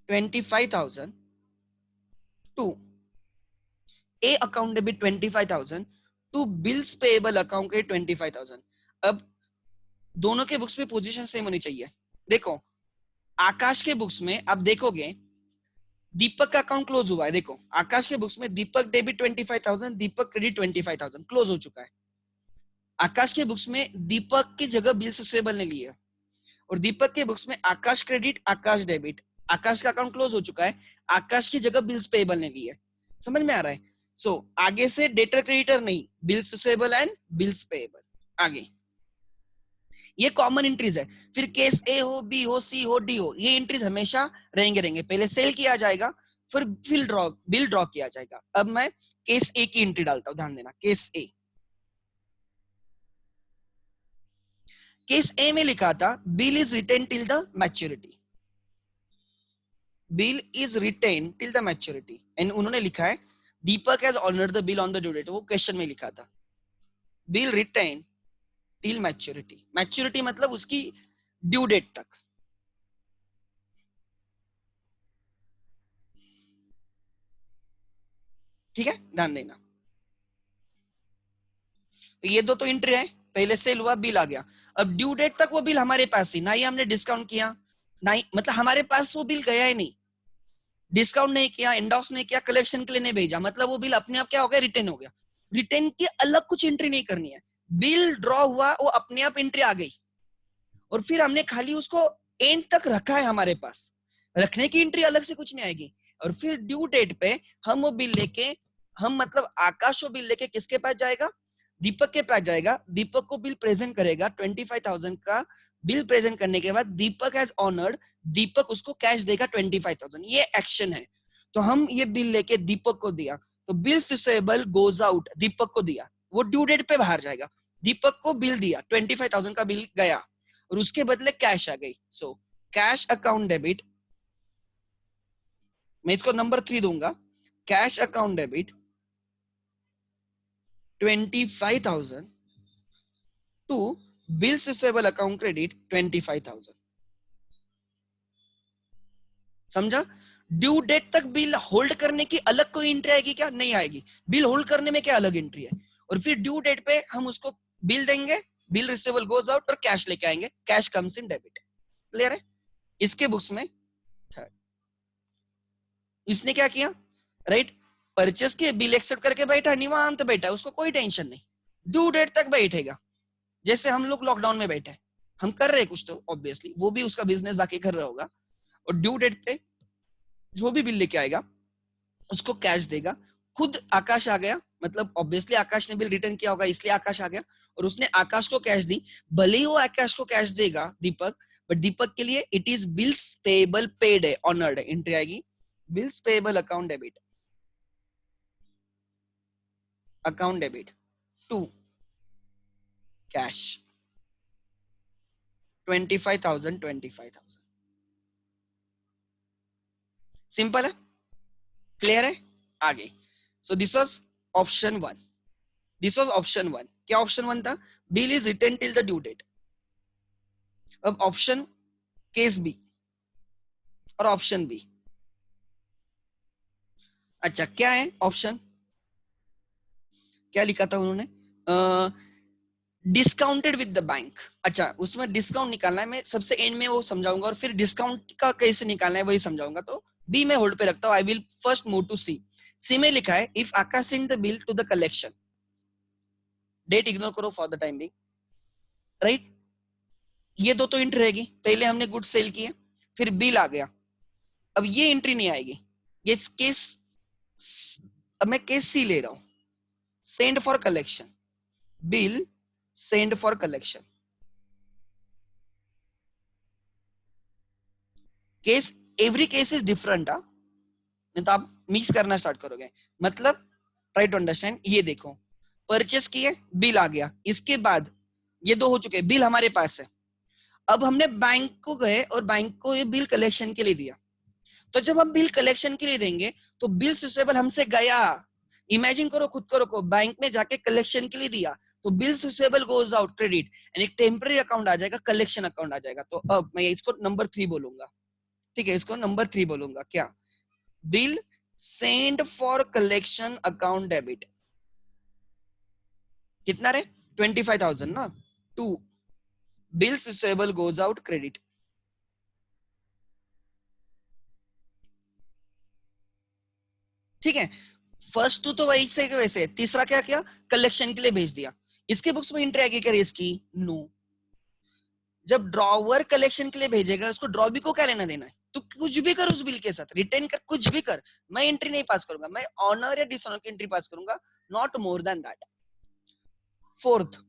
25,000 to A account debit 25,000 to bills payable account credit 25,000। अब दोनों के बुक्स में पोजीशन सेम होनी चाहिए। देखो आकाश के बुक्स में आप देखोगे दीपक का अकाउंट क्लोज हुआ है। देखो आकाश के बुक्स में दीपक डेबिट 25,000, दीपक क्रेडिट 25,000 क्लोज हो चुका है। आकाश के बुक्स में दीपक की जगह बिल्स रिसीवेबल ने लिया और दीपक के बुक्स में आकाश क्रेडिट आकाश डेबिट, आकाश का अकाउंट क्लोज हो चुका है, आकाश की जगह बिल्स पेएबल ने लिया है। समझ में आ रहा है? सो आगे से डेटर क्रेडिटर नहीं, bills receivable and bills payable. आगे ये कॉमन एंट्रीज है। फिर केस ए हो, बी हो, सी हो, डी हो, ये एंट्रीज हमेशा रहेंगे। पहले सेल किया जाएगा, फिर बिल ड्रॉ किया जाएगा। अब मैं केस ए की एंट्री डालता हूं, ध्यान देना। केस ए, केस ए में लिखा था bill is written till the maturity, bill is written till the maturity, and उन्होंने लिखा है Deepak has honoured the bill on the due date. वो क्वेश्चन में लिखा था bill written till maturity. Maturity मतलब उसकी ड्यू डेट तक। ठीक है, ध्यान देना। तो ये दो तो एंट्री है, पहले सेल हुआ, बिल आ गया। अब ड्यू डेट तक वो बिल हमारे पास ही, ना ही हमने डिस्काउंट किया, ना ही मतलब हमारे पास वो बिल गया ही नहीं, डिस्काउंट नहीं किया, एंडोर्स नहीं किया, कलेक्शन के लिए नहीं भेजा, मतलब वो बिल अपने आप क्या हो गया, रिटर्न हो गया। रिटर्न की अलग कुछ एंट्री नहीं करनी है, बिल ड्रॉ हुआ वो अपने आप एंट्री आ गई और फिर हमने खाली उसको एंड तक रखा है हमारे पास, रखने की एंट्री अलग से कुछ नहीं आएगी। और फिर ड्यू डेट पे हम वो बिल लेके, हम मतलब आकाश वो बिल लेके किसके पास जाएगा, दीपक के पास जाएगा, दीपक को बिल प्रेजेंट करेगा 25,000 का। बिल प्रेजेंट करने के बाद दीपक हैज ऑनर्ड, दीपक उसको कैश देगा 25,000। ये एक्शन है। तो हम ये बिल लेके दीपक को दिया, तो बिल रिसीवेबल गोज आउट, दीपक को दिया, वो ड्यू डेट पे बाहर जाएगा। दीपक को बिल दिया, 25,000 का बिल गया और उसके बदले कैश आ गई। सो कैश अकाउंट डेबिट, मैं इसको नंबर 3 दूंगा, cash account debit 25,000 to bills receivable account credit 25,000। समझा? ड्यू डेट तक बिल होल्ड करने की अलग कोई एंट्री आएगी क्या? नहीं आएगी। बिल होल्ड करने में क्या अलग एंट्री है? और फिर ड्यू डेट पे हम उसको बिल देंगे, बिल रिसीवेबल गोज आउट और कैश लेके आएंगे, cash comes in debit. Clear है? इसके बुक्स में थर्ड, इसने क्या किया, राइट, परचेस के बिल एक्सेप्ट करके बैठा, निवांत बैठा, उसको कोई टेंशन नहीं, ड्यू डेट तक बैठेगा। जैसे हम लोग लॉकडाउन में बैठे, हम कर रहे कुछ तो ऑब्वियसली, वो भी उसका बिजनेस बाकी कर रहा होगा, और ड्यू डेट पे जो भी बिल लेके आएगा उसको कैश देगा। खुद आकाश आ गया, मतलब ऑब्वियसली आकाश ने बिल रिटर्न किया होगा इसलिए आकाश आ गया, और उसने आकाश को कैश दी। भले ही वो आकाश को कैश देगा दीपक, बट दीपक के लिए it is bills payable paid है, ऑनर्ड है, एंट्री आएगी bills payable account debit, account debit to cash 25,000। Simple है, क्लियर है? आगे, so this was option 1, this was option 1। क्या ऑप्शन 1 था? Bill is return till the due date. अब option case B और ऑप्शन बी, अच्छा क्या है ऑप्शन, क्या लिखा था उन्होंने, डिस्काउंटेड विद द बैंक। अच्छा, उसमें डिस्काउंट निकालना है, मैं सबसे एंड में वो समझाऊंगा, और फिर डिस्काउंट का कैसे निकालना है वही समझाऊंगा। तो बी में होल्ड पे रखता हूं, I will first move to C. C में लिखा है if Akash send the bill to the collection, date ignore करो for the time being, right. ये दो तो एंट्री रहेगी, पहले हमने गुड सेल किए, फिर बिल आ गया, अब ये एंट्री नहीं आएगी। ये केस, अब मैं केस सी ले रहा हूं, send for collection, bill send for collection. Case, every case is different, नहीं तो आप मिक्स करना स्टार्ट करोगे। मतलब ट्राई टू अंडरस्टैंड, ये देखो परचेस किए, बिल आ गया, इसके बाद ये दो हो चुके, बिल हमारे पास है। अब हमने बैंक को गए और बैंक को ये बिल कलेक्शन के लिए दिया, तो जब हम बिल कलेक्शन के लिए देंगे तो बिल रिसीवेबल हमसे गया, इमेजिन करो, खुद को रखो, बैंक में जाके कलेक्शन के लिए दिया, तो bills receivable goes out credit, and एक टेम्पररी अकाउंट आ जाएगा, कलेक्शन अकाउंट आ जाएगा। तो अब मैं इसको नंबर 3 बोलूंगा, ठीक है, इसको नंबर 3 बोलूंगा। क्या? Bill send for collection account debit, कितना रे 25,000 ना, to bills receivable goes out credit. ठीक है, फर्स्ट टू तो वैसे के वैसे, तीसरा क्या किया, कलेक्शन के लिए भेज दिया। इसके बुक्स में एंट्री आएगी क्या इसकी, नो। जब ड्रॉवर कलेक्शन के लिए भेजेगा उसको ड्रॉबी को क्या लेना देना है, तो कुछ भी कर उस बिल के साथ, रिटर्न कर, कुछ भी कर, मैं एंट्री नहीं पास करूंगा, मैं ऑनर या डिसऑनर की एंट्री पास करूंगा, not more than that. Fourth,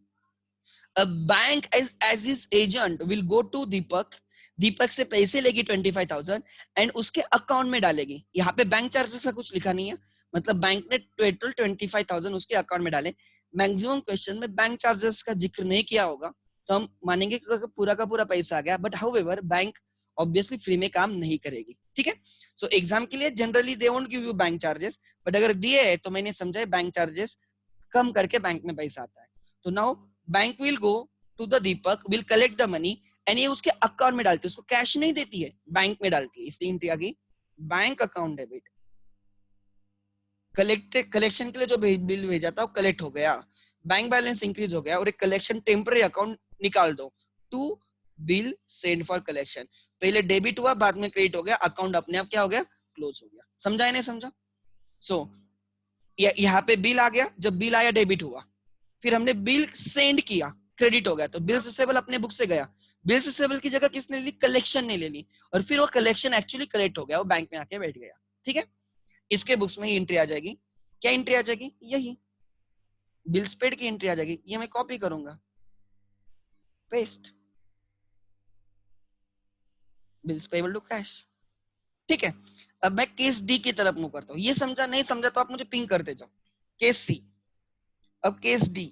a bank as his agent will go to दीपक, दीपक से पैसे लेगी 25,000 एंड उसके अकाउंट में डालेगी। यहाँ पे बैंक चार्जेस का कुछ लिखा नहीं है, मतलब बैंक ने टोटल 25,000 उसके अकाउंट में डाले। मैक्सिमम क्वेश्चन में बैंक चार्जेस का जिक्र नहीं किया होगा तो हम मानेंगे कि पूरा का पूरा पैसा आ गया, but however bank obviously free में काम नहीं करेगी। ठीक है, सो एग्जाम के लिए generally they won't give you bank charges, but अगर दिए है तो मैंने समझा बैंक चार्जेस कम करके बैंक में पैसा आता है। तो now bank will go to the Deepak, will collect the money and ये उसके अकाउंट में डालती है, उसको कैश नहीं देती है, बैंक में डालती है, इसलिए एंट्री आ गई बैंक अकाउंट डेबिट। कलेक्शन के लिए जो बिल भेजा था वो कलेक्ट हो गया, बैंक बैलेंस इंक्रीज हो गया और एक कलेक्शन टेम्पररी अकाउंट निकाल दो, to bill send for collection. पहले डेबिट हुआ, बाद में क्रेडिट हो गया, अकाउंट अपने आप क्या हो गया, क्लोज हो गया। समझा या नहीं समझा? सो यहाँ पे बिल आ गया, जब बिल आया डेबिट हुआ, फिर हमने बिल सेंड किया, क्रेडिट हो गया, तो बिल रिसीवेबल अपने बुक से गया, बिल रिसीवेबल की जगह किसने ली, कलेक्शन ने ले ली, और फिर वो कलेक्शन एक्चुअली कलेक्ट हो गया, वो बैंक में आके बैठ गया। ठीक है, इसके बुक्स में ही एंट्री आ जाएगी, क्या एंट्री आ जाएगी, यही बिल्स पेड की एंट्री आ जाएगी। ये मैं कॉपी करूंगा, paste, bills payable to cash. ठीक है, अब मैं केस डी की तरफ मूव करता हूँ, ये समझा नहीं समझा तो आप मुझे पिंग करते जाओ। केस सी, अब case D,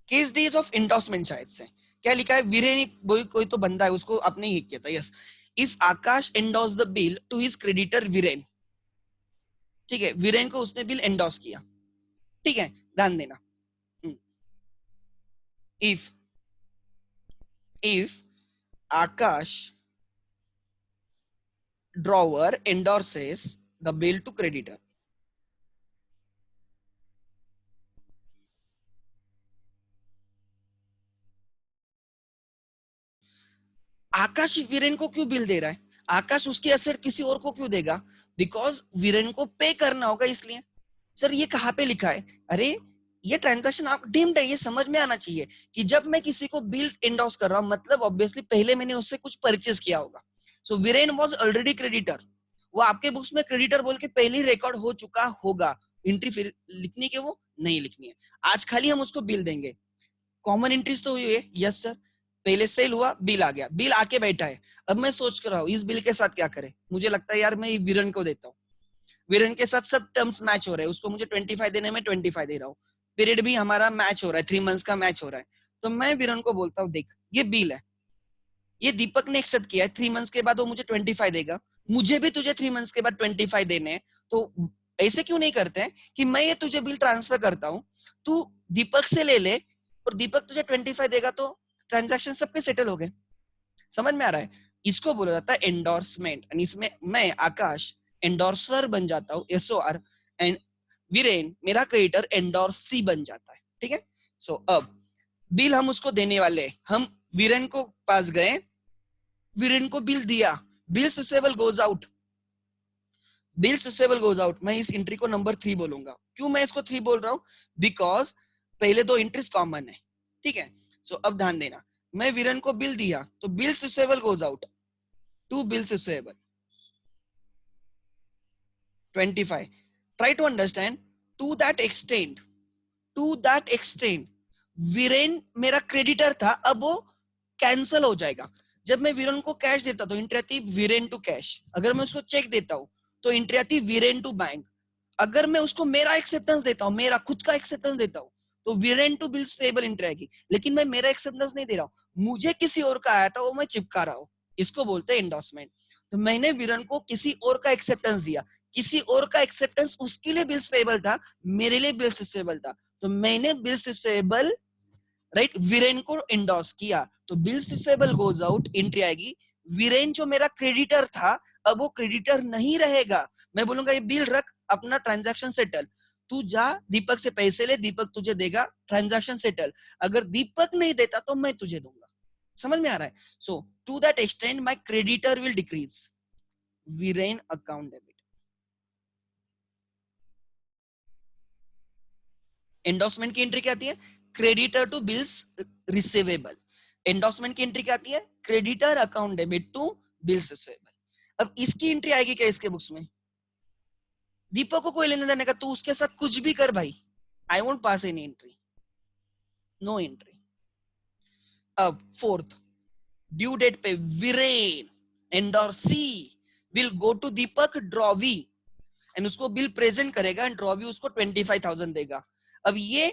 case D is of endorsement शायद से, क्या लिखा है, वीरेन कोई तो बंदा है, उसको आपने ही किया था, yes, if Akash endorse the bill to his creditor Viren. ठीक है, वीरेन को उसने बिल एंडोर्स किया। ठीक है, ध्यान देना, if if Akash drawer endorses the bill to creditor, आकाश वीरेन को क्यों बिल दे रहा है, आकाश उसकी एसेट किसी और को क्यों देगा, बिकॉज वीरेन को पे करना होगा इसलिए। सर ये कहाँ पे लिखा है, अरे ये ट्रांजैक्शन आप डीम्ड है, ये समझ में आना चाहिए कि जब मैं किसी को बिल एंडोर्स कर रहा हूं मतलब ऑब्वियसली पहले मैंने उससे कुछ परचेज किया होगा। सो वीरेन वाज ऑलरेडी क्रेडिटर, वो आपके बुक्स में क्रेडिटर बोल के पहले ही रिकॉर्ड हो चुका होगा, एंट्री फिर लिखनी के वो नहीं लिखनी है, आज खाली हम उसको बिल देंगे। कॉमन एंट्रीज तो हुई है, यस सर, पहले सेल हुआ, बिल आ गया, बिल आके बैठा है, अब मैं सोच कर रहा हूँ इस बिल के साथ क्या करें, मुझे लगता है यार मैं वीरेन को देता हूँ, वीरेन के साथ सब टर्म्स मैच हो रहे हैं, उसको मुझे 25 देने में 25 दे रहा हूँ, पीरियड भी हमारा मैच हो रहा है, 3 मंथ्स का मैच हो रहा है, तो मैं वीरेन को बोलता हूँ देख ये बिल है, ये दीपक ने एक्सेप्ट किया है, 3 मंथ्स के बाद वो मुझे 25 देगा, मुझे भी तुझे 3 मंथ्स के बाद 25 देने हैं, तो ऐसे क्यों नहीं करते हैं कि मैं ये तुझे बिल ट्रांसफर करता हूँ, तू दीपक से ले ले और दीपक तुझे 25 देगा, तो ट्रांजैक्शन सबके सेटल हो गए। समझ में आ रहा है, इसको बोला जाता है एंडोर्समेंट, एंड इसमें मैं आकाश एंडोर्सर बन जाता हूँ, एसओआर, एंड वीरेन मेरा क्रेडिटर एंडोर्सी बन जाता है। ठीक है, सो अब बिल हम उसको देने वाले, हम वीरेन को पास गए, वीरेन को बिल दिया, bill receivable goes out, bill receivable goes out, मैं इस एंट्री को नंबर 3 बोलूंगा। क्यों मैं इसको 3 बोल रहा हूं, बिकॉज पहले दो एंट्रीज कॉमन है। ठीक है, सो अब ध्यान देना, मैं वीरेन को बिल दिया तो bill receivable goes out, to bill receivable 25, try to understand, to that extent, to that extent Viren मेरा क्रेडिटर था, अब वो कैंसल हो जाएगा। जब मैं वीरेन को कैश देता तो एंट्री आती वीरेन टू कैश, अगर मैं उसको चेक देता हूं तो एंट्री आती वीरेन टू बैंक, अगर मैं उसको मेरा एक्सेप्टेंस देता हूं, मेरा खुद का एक्सेप्टेंस देता हूं तो Viren to bills payable entry आएगी, लेकिन मैं मेरा एक्सेप्टेंस नहीं दे रहा हूं, मुझे किसी और का आया था वो मैं चिपका रहा हूं, इसको बोलते हैं एंडोर्समेंट। तो मैंने वीरेन को किसी और का एक्सेप्टेंस दिया, किसी और का एक्सेप्टेंस उसके लिए बिल्स पेबल था, मेरे लिए बिल्स रिसीवेबल था, तो मैंने बिल्स रिसीवेबल राइट वीरेन को एंडोर्स किया, तो bills receivable goes out, entry आएगी वीरेन जो मेरा क्रेडिटर था अब वो क्रेडिटर नहीं रहेगा, मैं बोलूंगा ये बिल रख, अपना ट्रांजैक्शन सेटल, तू जा दीपक से पैसे ले, दीपक तुझे देगा, ट्रांजैक्शन सेटल। अगर दीपक नहीं देता तो मैं तुझे दूंगा। समझ में आ रहा है? So to that extent my creditor will decrease, Viren account debit. Endorsement की एंट्री क्या आती है? Creditor to bills receivable. Endorsement की एंट्री क्या आती है? Creditor account debit to bills receivable. अब इसकी एंट्री आएगी क्या इसके बुक्स में? दीपक को कोई लेने देने का, तू उसके साथ कुछ भी कर भाई, I won't pass any entry, no entry. अब फोर्थ, ड्यू डेट पे Viren endorsee will go to Deepak drawee and उसको बिल प्रेजेंट करेगा एंड ड्रॉवी उसको 25,000 देगा। अब ये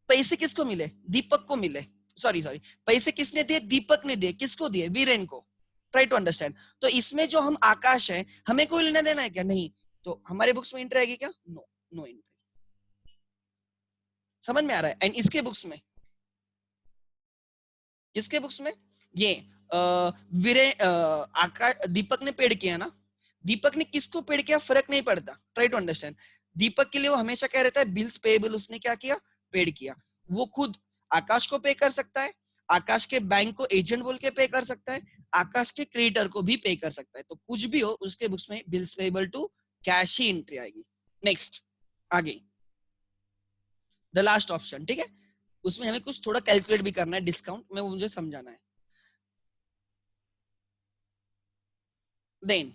पैसे किसको मिले? दीपक को मिले। सॉरी सॉरी, पैसे किसने दिए? दीपक ने दिए। किसको दिए? वीरेन को। Try to understand. तो इसमें जो हम आकाश है, हमें कोई लेना देना है क्या? नहीं। तो हमारे बुक्स में एंट्री आएगी क्या? No, no entry. समझ में आ रहा है? एंड इसके बुक्स में, इसके बुक्स में ये आकाश दीपक ने पेड किया ना, दीपक ने किसको पेड किया फर्क नहीं पड़ता। Try to understand. दीपक के लिए वो हमेशा क्या रहता है? बिल्स पेएबल उसने क्या किया? पेड किया। वो खुद आकाश को पे कर सकता है, आकाश के बैंक को एजेंट बोल के पे कर सकता है, आकाश के क्रेडिटर को भी पे कर सकता है। तो कुछ भी हो उसके बुक्स में बिल्स पेएबल टू कैश ही एंट्री आएगी। नेक्स्ट, आगे द लास्ट ऑप्शन, ठीक है, उसमें हमें कुछ थोड़ा कैलकुलेट भी करना है, डिस्काउंट में मुझे समझाना है। Then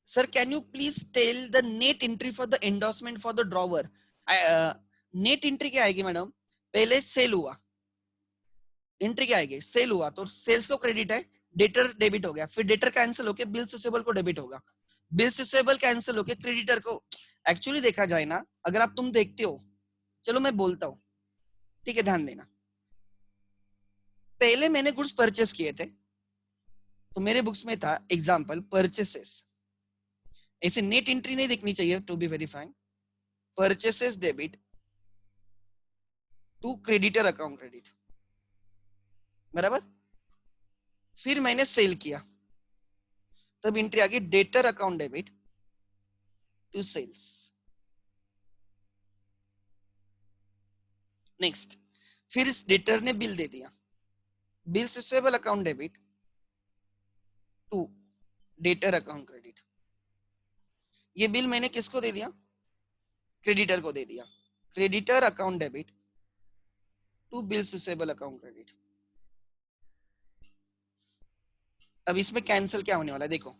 sir can you please tell the net entry for the endorsement for the drawer? Net entry क्या आएगी मैडम? पहले सेल हुआ, एंट्री क्या आएगी? सेल हुआ तो सेल्स को क्रेडिट है, डेटर डेबिट हो गया, फिर डेटर कैंसिल होके बिल्स रिसीवेबल को डेबिट होगा, बिल्स रिसीवेबल कैंसिल होके क्रेडिटर को। एक्चुअली देखा जाए ना, अगर आप तुम देखते हो, चलो मैं बोलता हूँ, ठीक है, ध्यान देना। पहले मैंने गुड्स परचेस किए थे तो मेरे बुक्स में था एग्जांपल परचेसेस, ऐसे नेट एंट्री नहीं दिखनी चाहिए to be very fine. Purchases debit to creditor account credit, बराबर। फिर मैंने सेल किया, तब एंट्री आ गई debtor account debit to sales. Next, फिर इस डेटर ने बिल दे दिया, bills receivable account debit to debtor account credit. ये बिल मैंने किसको दे दिया? क्रेडिटर को दे दिया, creditor account debit to bills receivable account credit. अब इसमें कैंसिल क्या होने वाला है? देखो,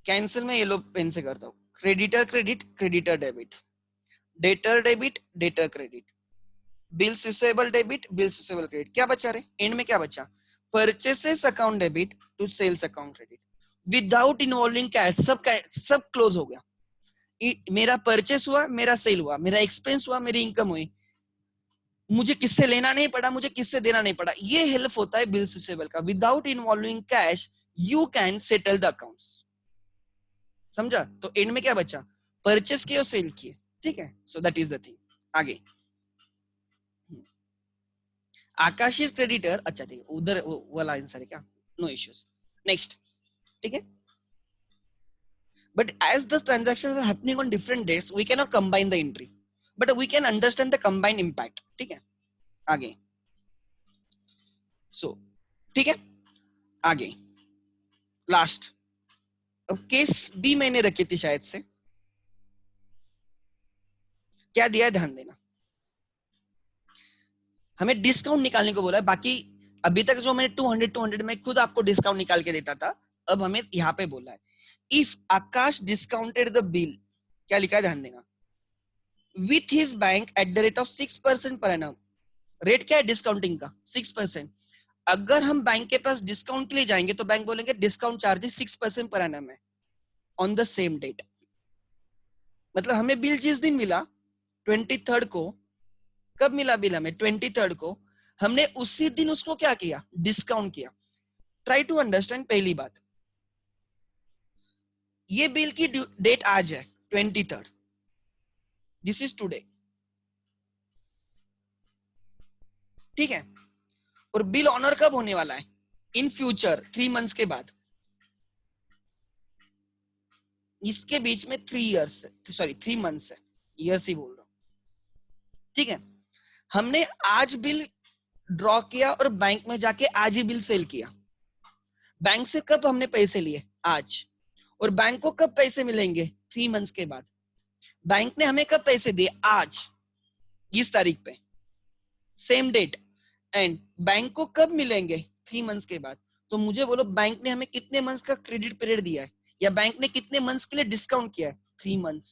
कैंसिल में येलो पेन से करता हूं, creditor credit, creditor debit, debtor debit, debtor credit, bills receivable debit, bills receivable credit. क्या बचा रे एंड में? क्या बचा? Purchases account debit to sales account credit without involving cash. सब क्लोज हो गया। मेरा परचेस हुआ, मेरा सेल हुआ, मेरा एक्सपेंस हुआ, मेरी इनकम हुई, मुझे किससे लेना नहीं पड़ा, मुझे किससे देना नहीं पड़ा। ये हेल्प होता है बिल्स रिसीवेबल का। Without involving cash you can settle the accounts. समझा? तो एंड में क्या बचा? परचेस किए और सेल किए, ठीक है। So that is the thing. आगे आकाश इज क्रेडिटर, अच्छा ठीक है, उधर वाला आंसर है क्या? No issues. नेक्स्ट, ठीक है। But as the transactions are happening on different dates, we cannot combine the entry, but we can understand the combined impact, ठीक है। आगे सो ठीक है, आगे लास्ट। अब केस बी मैंने रखी थी शायद से, क्या दिया है ध्यान देना। हमें डिस्काउंट निकालने को बोला है, बाकी अभी तक जो मैंने 200 में खुद आपको डिस्काउंट निकाल के देता था, अब हमें यहाँ पे बोला है if Akash discounted the bill, क्या लिखा है ध्यान देना, with his bank at the rate of 6% per annum. Rate क्या है डिस्काउंटिंग का? 6%। अगर हम बैंक के पास डिस्काउंट के लिए जाएंगे तो बैंक बोलेंगे डिस्काउंट चार्जेस 6% पर एनम है ऑन द सेम डेट। मतलब हमें बिल जिस दिन मिला 23rd को, कब मिला बिल हमें? 23rd को। हमने उसी दिन उसको क्या किया? डिस्काउंट किया। Try to understand. पहली बात, ये बिल की डेट आज है 23rd, दिस इज टुडे, ठीक है। और बिल ऑनर कब होने वाला है? इन फ्यूचर 3 मंथ्स के बाद। इसके बीच में 3 इयर्स है, सॉरी 3 मंथ्स है, ईयर्स ही बोल रहा हूं। ठीक है, हमने आज बिल ड्रॉ किया और बैंक में जाके आज ही बिल सेल किया। बैंक से कब हमने पैसे लिए? आज। और बैंक को कब पैसे मिलेंगे? 3 मंथ्स के बाद। बैंक ने हमें कब पैसे दिए? आज, इस तारीख पे, सेम डेट। एंड बैंक को कब मिलेंगे? 3 मंथ्स के बाद। तो मुझे बोलो, बैंक ने हमें कितने मंथ्स का क्रेडिट पीरियड दिया है, या बैंक ने कितने मंथ्स के लिए डिस्काउंट किया है? 3 मंथ्स।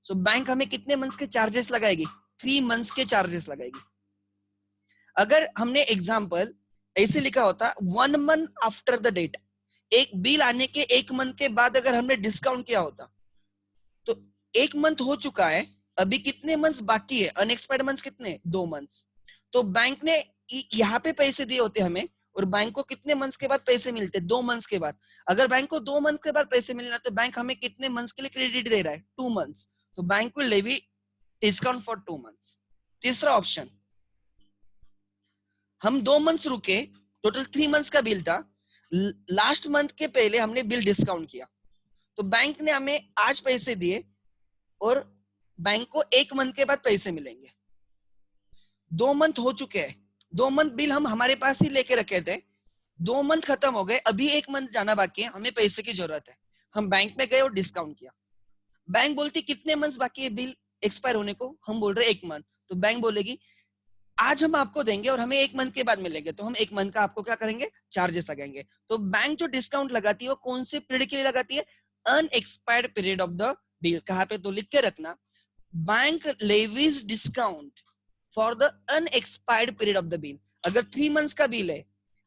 सो बैंक हमें कितने मंथ्स के चार्जेस लगाएगी? 3 मंथ्स के चार्जेस लगाएगी। अगर हमने एग्जाम्पल ऐसे लिखा होता 1 मंथ आफ्टर द डेट, एक बिल आने के 1 मंथ के बाद अगर हमने डिस्काउंट किया होता, तो 1 मंथ हो चुका है, अभी कितने मंथ्स बाकी है? अनएक्सपायर्ड मंथ्स कितने? 2 मंथ्स। तो बैंक ने यहाँ पे पैसे दिए होते हमें, और बैंक को कितने मंथ्स के बाद पैसे मिलते? 2 मंथ्स के बाद। अगर बैंक को 2 मंथ के बाद पैसे मिलना, तो बैंक हमें कितने मंथ्स के लिए क्रेडिट दे रहा है? 2 मंथ्स। तो bank will levy discount for 2 months. तीसरा ऑप्शन, हम 2 मंथ्स रुके, टोटल 3 मंथ्स का बिल था, लास्ट मंथ के पहले हमने बिल डिस्काउंट किया, तो बैंक ने हमें आज पैसे दिए और बैंक को 1 मंथ के बाद पैसे मिलेंगे। 2 मंथ हो चुके हैं, 2 मंथ बिल हम हमारे पास ही लेके रखे थे, 2 मंथ खत्म हो गए, अभी 1 मंथ जाना बाकी है, हमें पैसे की जरूरत है। हम बैंक में गए और डिस्काउंट किया। बैंक बोलती कितने मंथ्स बाकी है बिल एक्सपायर होने को? हम बोल रहे 1 मंथ। तो बैंक बोलेगी आज हम आपको देंगे और हमें 1 मंथ के बाद मिलेंगे, तो हम 1 मंथ का आपको क्या करेंगे? चार्जेस लगाएंगे। तो बैंक जो डिस्काउंट लगाती है वो कौन से पीरियड के लिए लगाती है? Unexpired period of the bill. कहाँ पे? तो लिख के रखना, bank levies discount for the unexpired period of the bill. अगर 3 मंथ्स का बिल है,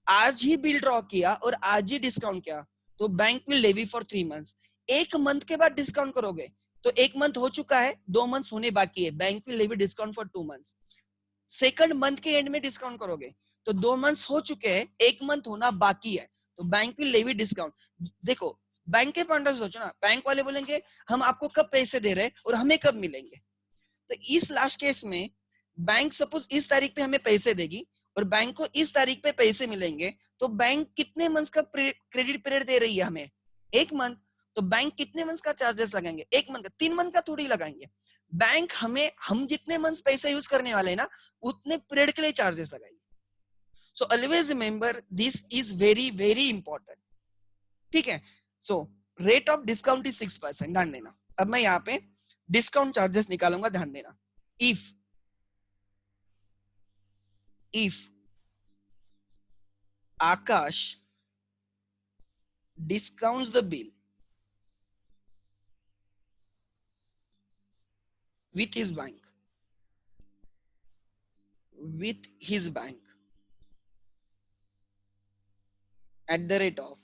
आज ही बिल ड्रॉ किया और आज ही डिस्काउंट किया, तो bank will levy for 3 months. 1 month के बाद डिस्काउंट करोगे तो 1 मंथ हो चुका है, 2 मंथ्स होने बाकी है, bank will levy discount for 2 months. Second month के एंड में डिस्काउंट करोगे तो 2 मंथ्स हो चुके हैं, 1 मंथ होना बाकी है, तो बैंक विल लेवी डिस्काउंट। देखो, बैंक के पॉइंट ऑफ सोचो ना, बैंक वाले बोलेंगे हम आपको कब पैसे दे रहे हैं और हमें कब मिलेंगे। तो इस लास्ट केस में बैंक सपोज इस तारीख पे हमें पैसे देगी और बैंक को इस तारीख पे पैसे मिलेंगे, तो बैंक कितने मंथ्स का क्रेडिट पीरियड दे रही है हमें? 1 मंथ। तो बैंक कितने मंथ्स का चार्जेस लगाएंगे? 1 मंथ का। 3 मंथ का थोड़ी लगाएंगे। बैंक हमें, हम जितने मंथ्स पैसे यूज करने वाले हैं ना, उतने पीरियड के लिए चार्जेस लगाएगी। So always remember this is very very important. ठीक है। So rate of discount is 6%, ध्यान देना। अब मैं यहाँ पे डिस्काउंट चार्जेस निकालूंगा, ध्यान देना। If Akash discounts the bill with his bank at the rate of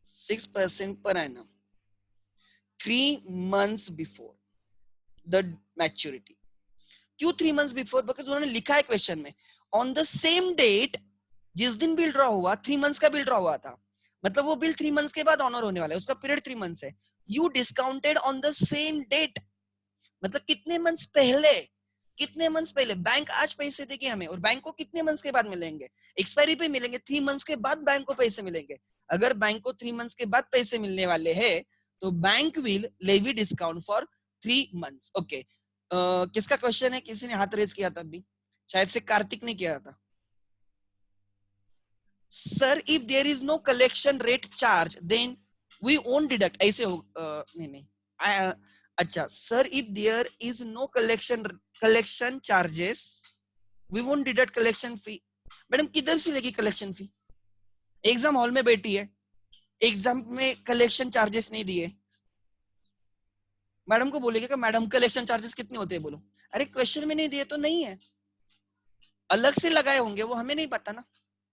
6% per annum 3 months before the maturity. क्यों 3 months before? बिकॉज उन्होंने लिखा है क्वेश्चन में ऑन द सेम डेट, जिस दिन बिल ड्रॉ हुआ, 3 मंथ्स का बिल ड्रॉ हुआ था, मतलब वो बिल 3 मंथ्स के बाद ऑनर होने वाला है, उसका पीरियड 3 मंथ्स है। You discounted on the same date, मतलब कितने मंथ्स पहले, कितने मंथ्स पहले बैंक आज पैसे देगी हमें, और बैंक को कितने मंथ्स के बाद मिलेंगे? एक्सपायरी पे मिलेंगे, 3 मंथ्स के बाद बैंक को पैसे मिलेंगे। अगर बैंक को 3 मंथ्स के बाद पैसे मिलने वाले हैं, तो bank will levy discount for 3 months. Okay, किसका क्वेश्चन है? किसी ने हाथ रेज किया था अभी, शायद से कार्तिक ने किया था। Sir if there is no collection rate charge then we won't deduct, ऐसे हो नहीं अच्छा, sir if there is no collection charges we won't deduct collection fee. Madam किधर से लेगी कलेक्शन फी? एग्जाम हॉल में बैठी है, एग्जाम में कलेक्शन चार्जेस नहीं दिए, मैडम को बोलेगे कि मैडम कलेक्शन चार्जेस कितने होते हैं? बोलो, अरे क्वेश्चन में नहीं दिए तो नहीं है, अलग से लगाए होंगे, वो हमें नहीं पता ना,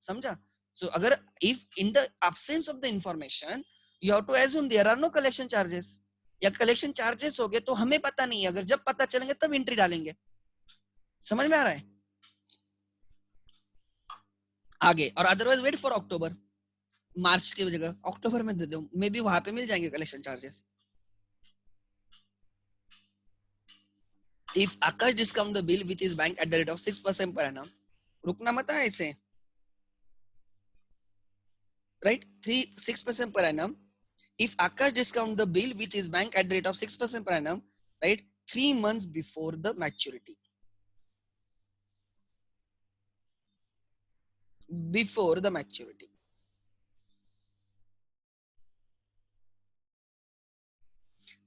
समझा? सो अगर if in the absence of the information you have to assume there are no collection charges, या कलेक्शन चार्जेस हो गए तो हमें पता नहीं है, अगर जब पता चलेंगे तब एंट्री डालेंगे। समझ में आ रहा है? आगे, और अदरवाइज वेट फॉर अक्टूबर, मार्च की जगह अक्टूबर में दे दो, मे बी वहां पे मिल जाएंगे collection charges. If Akash discount the bill with his bank at the rate of 6% per annum रुकना मत है ऐसे, right? 6% per annum. If Akash discount the bill with his bank at the rate of 6% per annum, right? 3 months before the maturity. Before the maturity.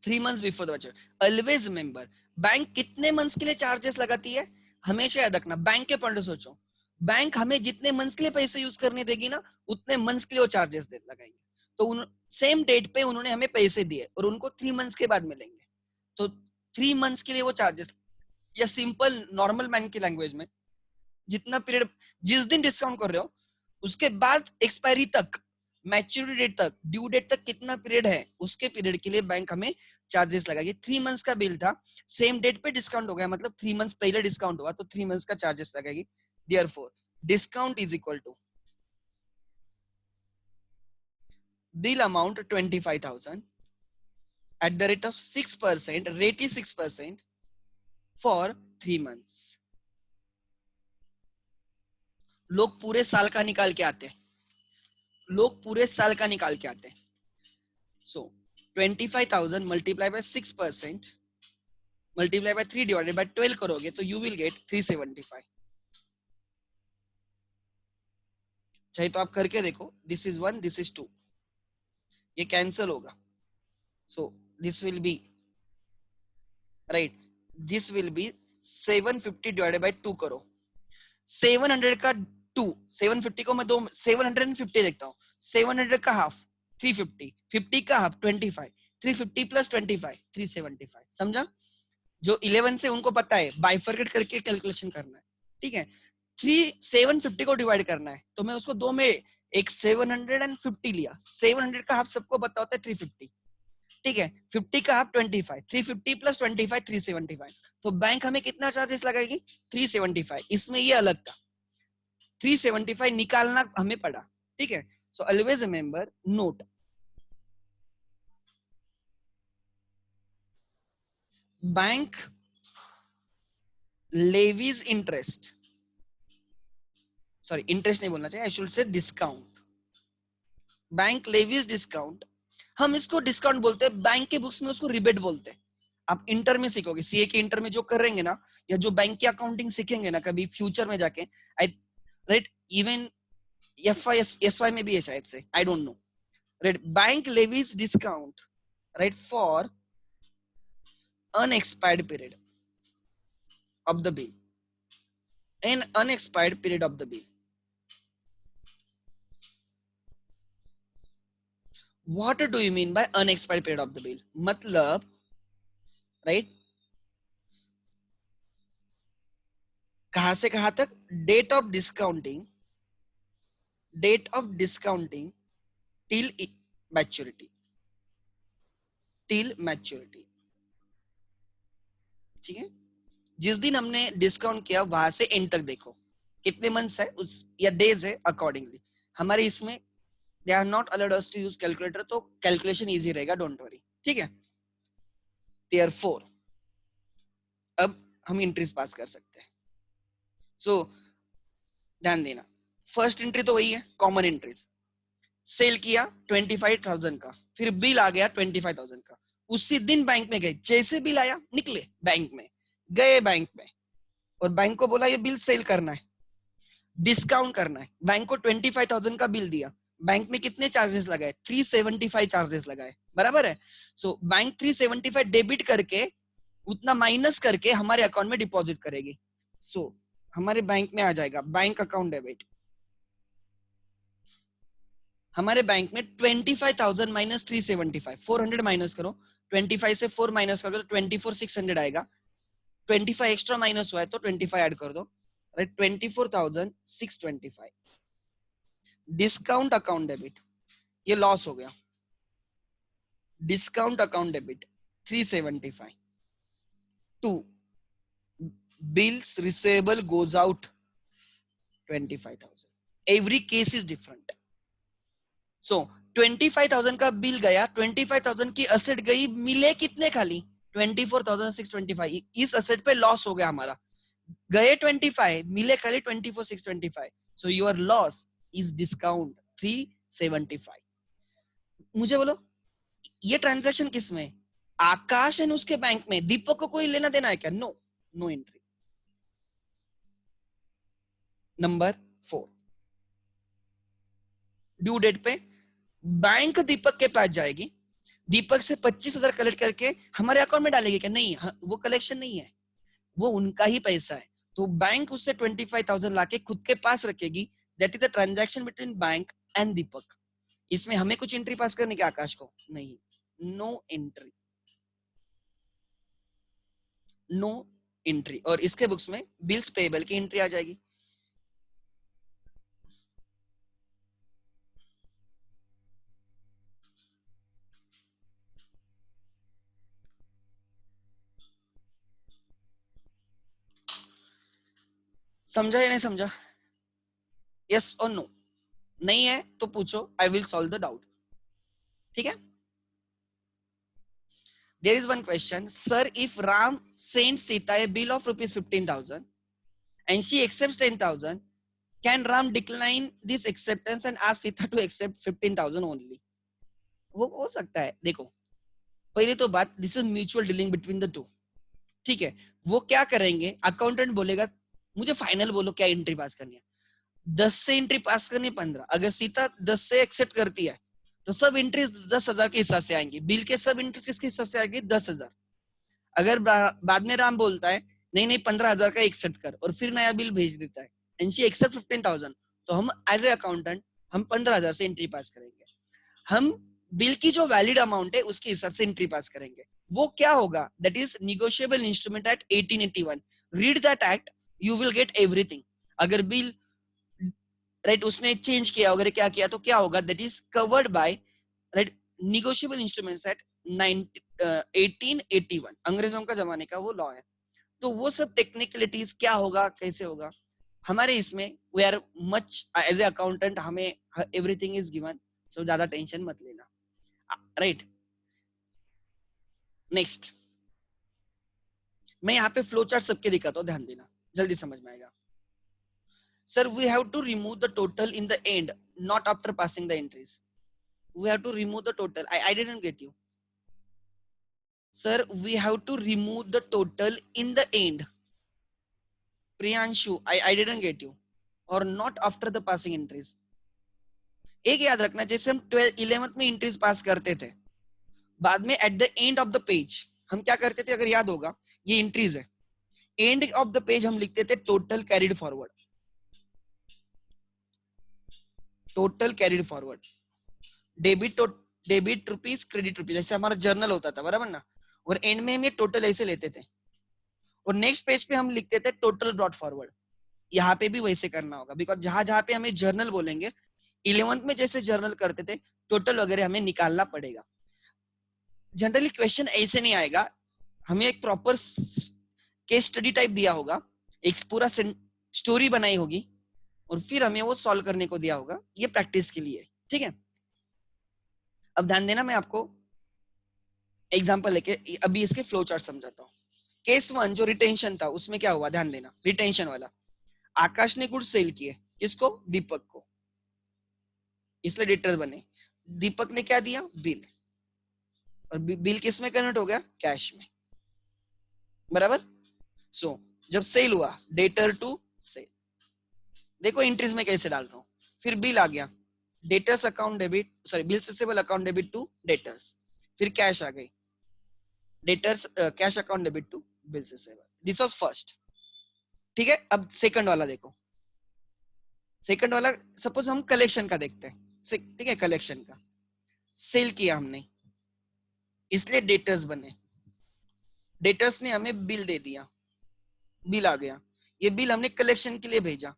3 months before the maturity. Always remember, bank कितने months के लिए charges लगाती है? हमेशा याद रखना, bank के point सोचो, बैंक हमें जितने मंथ्स के लिए पैसे यूज करने देगी ना, उतने मंथ्स के लिए वो चार्जेस लगाएगी। तो सेम डेट पे उन्होंने हमें पैसे दिए और उनको 3 मंथ्स के बाद मिलेंगे, तो 3 मंथ्स के लिए वो चार्जेस, या सिंपल नॉर्मल मैन की लैंग्वेज में, जितना पीरियड, जिस दिन डिस्काउंट कर रहे हो उसके बाद एक्सपायरी तक, मैच्योरिटी डेट तक, ड्यू डेट तक कितना पीरियड है, उसके पीरियड के लिए बैंक हमें चार्जेस लगाएगी। 3 मंथ्स का बिल था, सेम डेट पे डिस्काउंट हो गया, मतलब 3 मंथ्स पहले डिस्काउंट हुआ, तो 3 मंथ्स का चार्जेस लगेगी। Therefore, discount is equal to bill amount 25,000 at the rate of 6%, rate is 6% for 3 months. लोग पूरे साल का निकाल के आते हैं, लोग पूरे साल का निकाल के आते हैं। So 25,000 multiply by 6% multiply by 3 divided by 12 करोगे तो you will get 375। चाहे तो आप करके देखो, this is 1, this is 2, ये कैंसिल होगा, so this will be right, this will be 750 divided by 2 करो, 700 का 2, 750 को मैं 750 देखता हूँ, 700 का हाफ 350, 50 का हाफ 25, 350 प्लस 25 375। समझा? जो 11 से उनको पता है बाइफरकेट करके कैलकुलेशन करना है, ठीक है। 750 को डिवाइड करना है, तो मैं उसको 2 में एक 750 लिया, 700 का हाफ सबको पता होता है 350, ठीक है। 50 का हाफ 25, 350 प्लस 25 375। तो बैंक हमें कितना चार्जेस लगाएगी? 375। इसमें ये अलग था, 375 निकालना हमें पड़ा, ठीक है। So always remember, note, bank levies interest, sorry interest नहीं बोलना चाहिए, I should say discount, bank levies discount, हम इसको डिस्काउंट बोलते हैं, बैंक के बुक्स में उसको रिबेट बोलते हैं। आप इंटर में सीखोगे, सीए के इंटर में जो करेंगे ना, या जो बैंक की अकाउंटिंग सीखेंगे ना कभी फ्यूचर में जाके, आई राइट, इवन एसवाई में भी है शायद से, I don't know, right, bank levies discount, right, for unexpired period of the bill, an unexpired period of the bill. What do you mean by unexpired period of the bill? मतलब, right, कहां से कहां तक? Date of discounting, date of discounting till maturity, till maturity, ठीक है। जिस दिन हमने डिस्काउंट किया वहां से एंड तक देखो कितने मंथ्स है उस, या डेज है, अकॉर्डिंगली। हमारे इसमें they are not allowed us to use calculator, तो कैलकुलेशन इजी रहेगा, डोंट वरी, ठीक है। Therefore, अब हम एंट्रीज पास कर सकते हैं। सो ध्यान देना, फर्स्ट एंट्री तो वही है, कॉमन एंट्रीज, सेल किया 25,000 का, फिर बिल आ गया 25,000 का, उसी दिन बैंक में गए, जैसे बिल आया निकले बैंक में, गए बैंक में और बैंक को बोला ये बिल सेल करना है, डिस्काउंट करना है, बैंक को 25,000 का बिल दिया, बैंक ने कितने चार्जेस लगाए? 375 चार्जेस लगाए, बराबर है। सो बैंक 375 डेबिट करके, उतना माइनस करके हमारे अकाउंट में डिपॉजिट करेगी। सो हमारे बैंक में आ जाएगा बैंक अकाउंट डेबिट, हमारे बैंक में 25,000 माइनस 375, 400 माइनस करो, 25 से 4 माइनस करोगे तो 24,600 आएगा, 25 एक्स्ट्रा माइनस हुआ है तो 25 ऐड कर दो, राइट, 24,625। डिस्काउंट अकाउंट डेबिट, ये लॉस हो गया, discount account debit 375 to bills receivable goes out 25,000। Every case is different. So 25,000 का बिल गया, 25,000 की असेट गई, मिले कितने खाली 24,625। इस असेट पे लॉस हो गया हमारा, गए 25, मिले खाली 24,625, so your loss is discount 375। मुझे बोलो ये ट्रांजैक्शन किस में? आकाश एंड उसके बैंक में, दीपक को कोई लेना देना है क्या? No, no entry. Number 4, due date पे बैंक दीपक के पास जाएगी, दीपक से 25,000 कलेक्ट करके हमारे अकाउंट में डालेगी क्या? नहीं, वो कलेक्शन नहीं है, वो उनका ही पैसा है, तो बैंक उससे 25,000 लाके खुद के पास रखेगी। That is the transaction between bank and Deepak. इसमें हमें कुछ एंट्री पास करने की आकाश को नहीं, नो एंट्री, नो एंट्री। और इसके बुक्स में बिल्स पेबल की एंट्री आ जाएगी। समझा या नहीं समझा? यस और नो? नहीं है तो पूछो, आई विल सॉल्व द डाउट। ठीक है। There is one question, sir. If Ram sends Sita a bill of rupees 15,000 and she accepts 10,000, can Ram decline this acceptance and ask Sita to accept 15,000 only? वो हो सकता है। देखो, पहले तो बात, this is mutual dealing between the two. ठीक है, वो क्या करेंगे, अकाउंटेंट बोलेगा मुझे फाइनल बोलो क्या एंट्री पास करनी है। 10 से एंट्री पास करनी 15, अगर सीता 10 से एक्सेप्ट करती है तो सब एंट्री 10,000 के हिसाब से आएंगी, बिल के सब एंट्री किसके हिसाब से आएगी? 10,000। अगर बाद में राम बोलता है नहीं नहीं 15,000 का एक्सेप्ट कर, और फिर नया बिल भेज देता है एंड शी एक्सेप्ट 15,000, तो हम एज ए अकाउंटेंट हम 15,000 से एंट्री पास करेंगे। हम बिल की जो वैलिड अमाउंट है उसके हिसाब से एंट्री पास करेंगे। वो क्या होगा? That is negotiable instrument act 1881। Read that act, you will get everything. अगर बिल राइट उसने चेंज किया वगैरह क्या किया तो क्या होगा? That is covered by right negotiable instruments act 1881, अंग्रेजों का जमाने का वो लॉ है। तो वो सब टेक्निकलिटीज क्या होगा, कैसे होगा, हमारे इसमें we are much as a accountant, हमें एवरीथिंग इज गिवन, सो ज्यादा टेंशन मत लेना। राइट, नेक्स्ट मैं यहाँ पे फ्लो चार्ट सबके दिखाता हूँ, ध्यान देना, जल्दी समझ में आएगा। Sir we have to remove the total in the end, not after passing the entries. We have to remove the total. I didn't get you sir. We have to remove the total in the end, Priyanshu, I didn't get you, और not after the passing entries. एक याद रखना, जैसे हम 11th में entries pass करते थे, बाद में eight the end of the page हम क्या करते थे, अगर याद होगा ये एंट्रीज है, एंड ऑफ द पेज हम लिखते थे total carried forward, total carried forward, debit debit rupees credit rupees, ऐसे हमारा जर्नल होता था, बराबर ना। और एंड में हम ये टोटल ऐसे लेते थे, और नेक्स्ट पेज पे हम लिखते थे टोटल ब्रॉट फॉरवर्ड। यहाँ पे भी वैसे करना होगा, बिकॉज जहां जहां पे हमें जर्नल बोलेंगे, 11th में जैसे जर्नल करते थे टोटल वगैरह हमें निकालना पड़ेगा। जनरली क्वेश्चन ऐसे नहीं आएगा, हमें एक प्रॉपर केस स्टडी टाइप दिया होगा, एक पूरा स्टोरी बनाई होगी, और फिर हमें वो सॉल्व करने को दिया होगा, ये प्रैक्टिस के लिए। ठीक है, अब ध्यान देना, मैं आपको एग्जांपल लेके अभी इसके फ्लो चार्ट समझाता हूँ। केस 1 जो रिटेंशन था उसमें क्या हुआ, ध्यान देना, रिटेंशन वाला, आकाश ने गुड्स सेल किए, किसको? दीपक को, इसलिए डेटर बने। दीपक ने क्या दिया? बिल, और बिल किस में कन्वर्ट हो गया? कैश में, बराबर। सो जब सेल हुआ, डेटर टू सेल, देखो एंट्रीज में कैसे डाल रहा हूँ। फिर बिल आ गया, debtors account debit, sorry bills receivable account debit to debtors, फिर कैश आ गई, debtors cash account debit to bills receivable, this was first. ठीक है, अब सेकंड वाला देखो, सेकंड वाला सपोज हम कलेक्शन का देखते हैं, ठीक है, कलेक्शन का सेल किया हमने, इसलिए डेटर्स बने, डेटर्स ने हमें बिल दे दिया, बिल आ गया, ये बिल हमने कलेक्शन के लिए भेजा,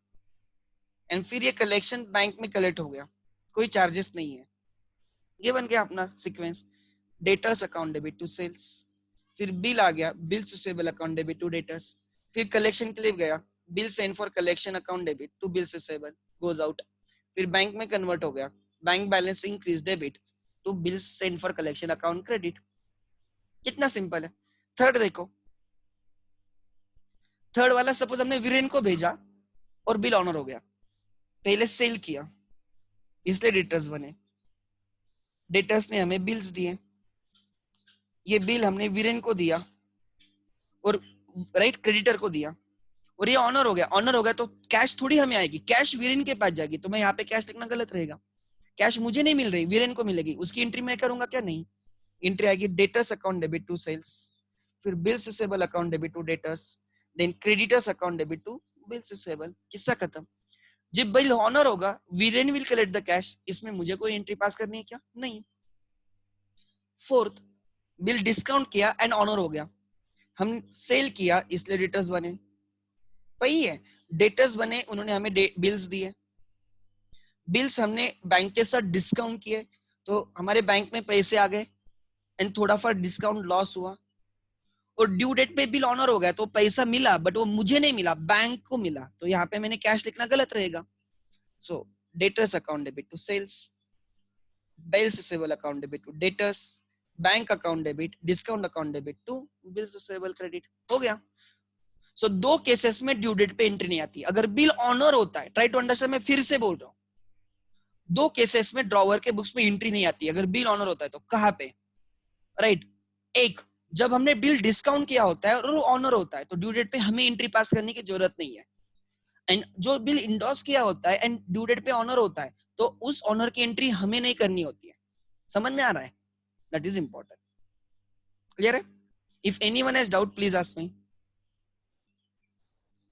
एंड फिर ये कलेक्शन बैंक में कलेक्ट हो गया, कोई चार्जेस नहीं है, ये बन गया अपना sequence, debtors account debit to sales, फिर बिल आ गया, bills receivable account debit to debtors, फिर कलेक्शन के लिए गया, bill send for collection account debit to bills receivable goes out, फिर बैंक में कन्वर्ट हो गया, bank balance increase debit to bills send for collection account credit. कितना simple है। थर्ड देखो, थर्ड वाला सपोज हमने वीरेन को भेजा और बिल ऑनर हो गया, पहले सेल किया इसलिए डेटर्स बने, डेटर्स ने हमें बिल्स दिए, ये बिल हमने वीरेन को दिया और राइट क्रेडिटर को दिया और ये ऑनर हो गया, ऑनर हो गया तो कैश थोड़ी हमें आएगी, कैश वीरेन के पास जाएगी, तो मैं यहाँ पे कैश लिखना गलत रहेगा, कैश मुझे नहीं मिल रही, वीरेन को मिलेगी, उसकी एंट्री मैं करूंगा क्या, नहीं, एंट्री आएगी debtors account debit to sales, फिर bills receivable account debit to debtors, then creditors account debit to bills receivable, किस्सा खत्म। जब बिल ऑनर होगा Viren will collect the cash, इसमें मुझे कोई एंट्री पास करनी है क्या, नहीं। फोर्थ, बिल डिस्काउंट किया एंड ऑनर हो गया, हम सेल किया इसलिए डेटर्स बने, वही है, डेटर्स बने, उन्होंने हमें बिल्स दिए, बिल्स हमने बैंक के साथ डिस्काउंट किए तो हमारे बैंक में पैसे आ गए एंड थोड़ा फॉर डिस्काउंट लॉस हुआ, और ड्यू डेट पे बिल ऑनर हो गया तो पैसा मिला बट वो मुझे नहीं मिला, बैंक को मिला, तो यहाँ पे मैंने कैश लिखना गलत रहेगा। So debtors account debit to sales, bills receivable account debit to debtors, bank account debit, discount account debit to bills receivable credit, हो गया। सो दो केसेस में ड्यू डेट पे एंट्री नहीं आती, अगर बिल ऑनर होता है, ट्राई टू अंडरस्टैंड, मैं फिर से बोल रहा हूँ, दो केसेस में ड्रॉवर के बुक्स में एंट्री नहीं आती अगर बिल ऑनर होता है, तो कहां पे, राइट, एक, जब हमने बिल डिस्काउंट किया होता है और वो ऑनर होता है तो ड्यू डेट पे हमें एंट्री पास करने की जरूरत नहीं है, एंड जो बिल इंडोर्स किया होता है एंड ड्यू डेट पे ऑनर होता है तो उस ऑनर की एंट्री हमें नहीं करनी होती है, समझ में आ रहा है, दैट इज इंपॉर्टेंट, क्लियर है। If anyone has doubt please ask me.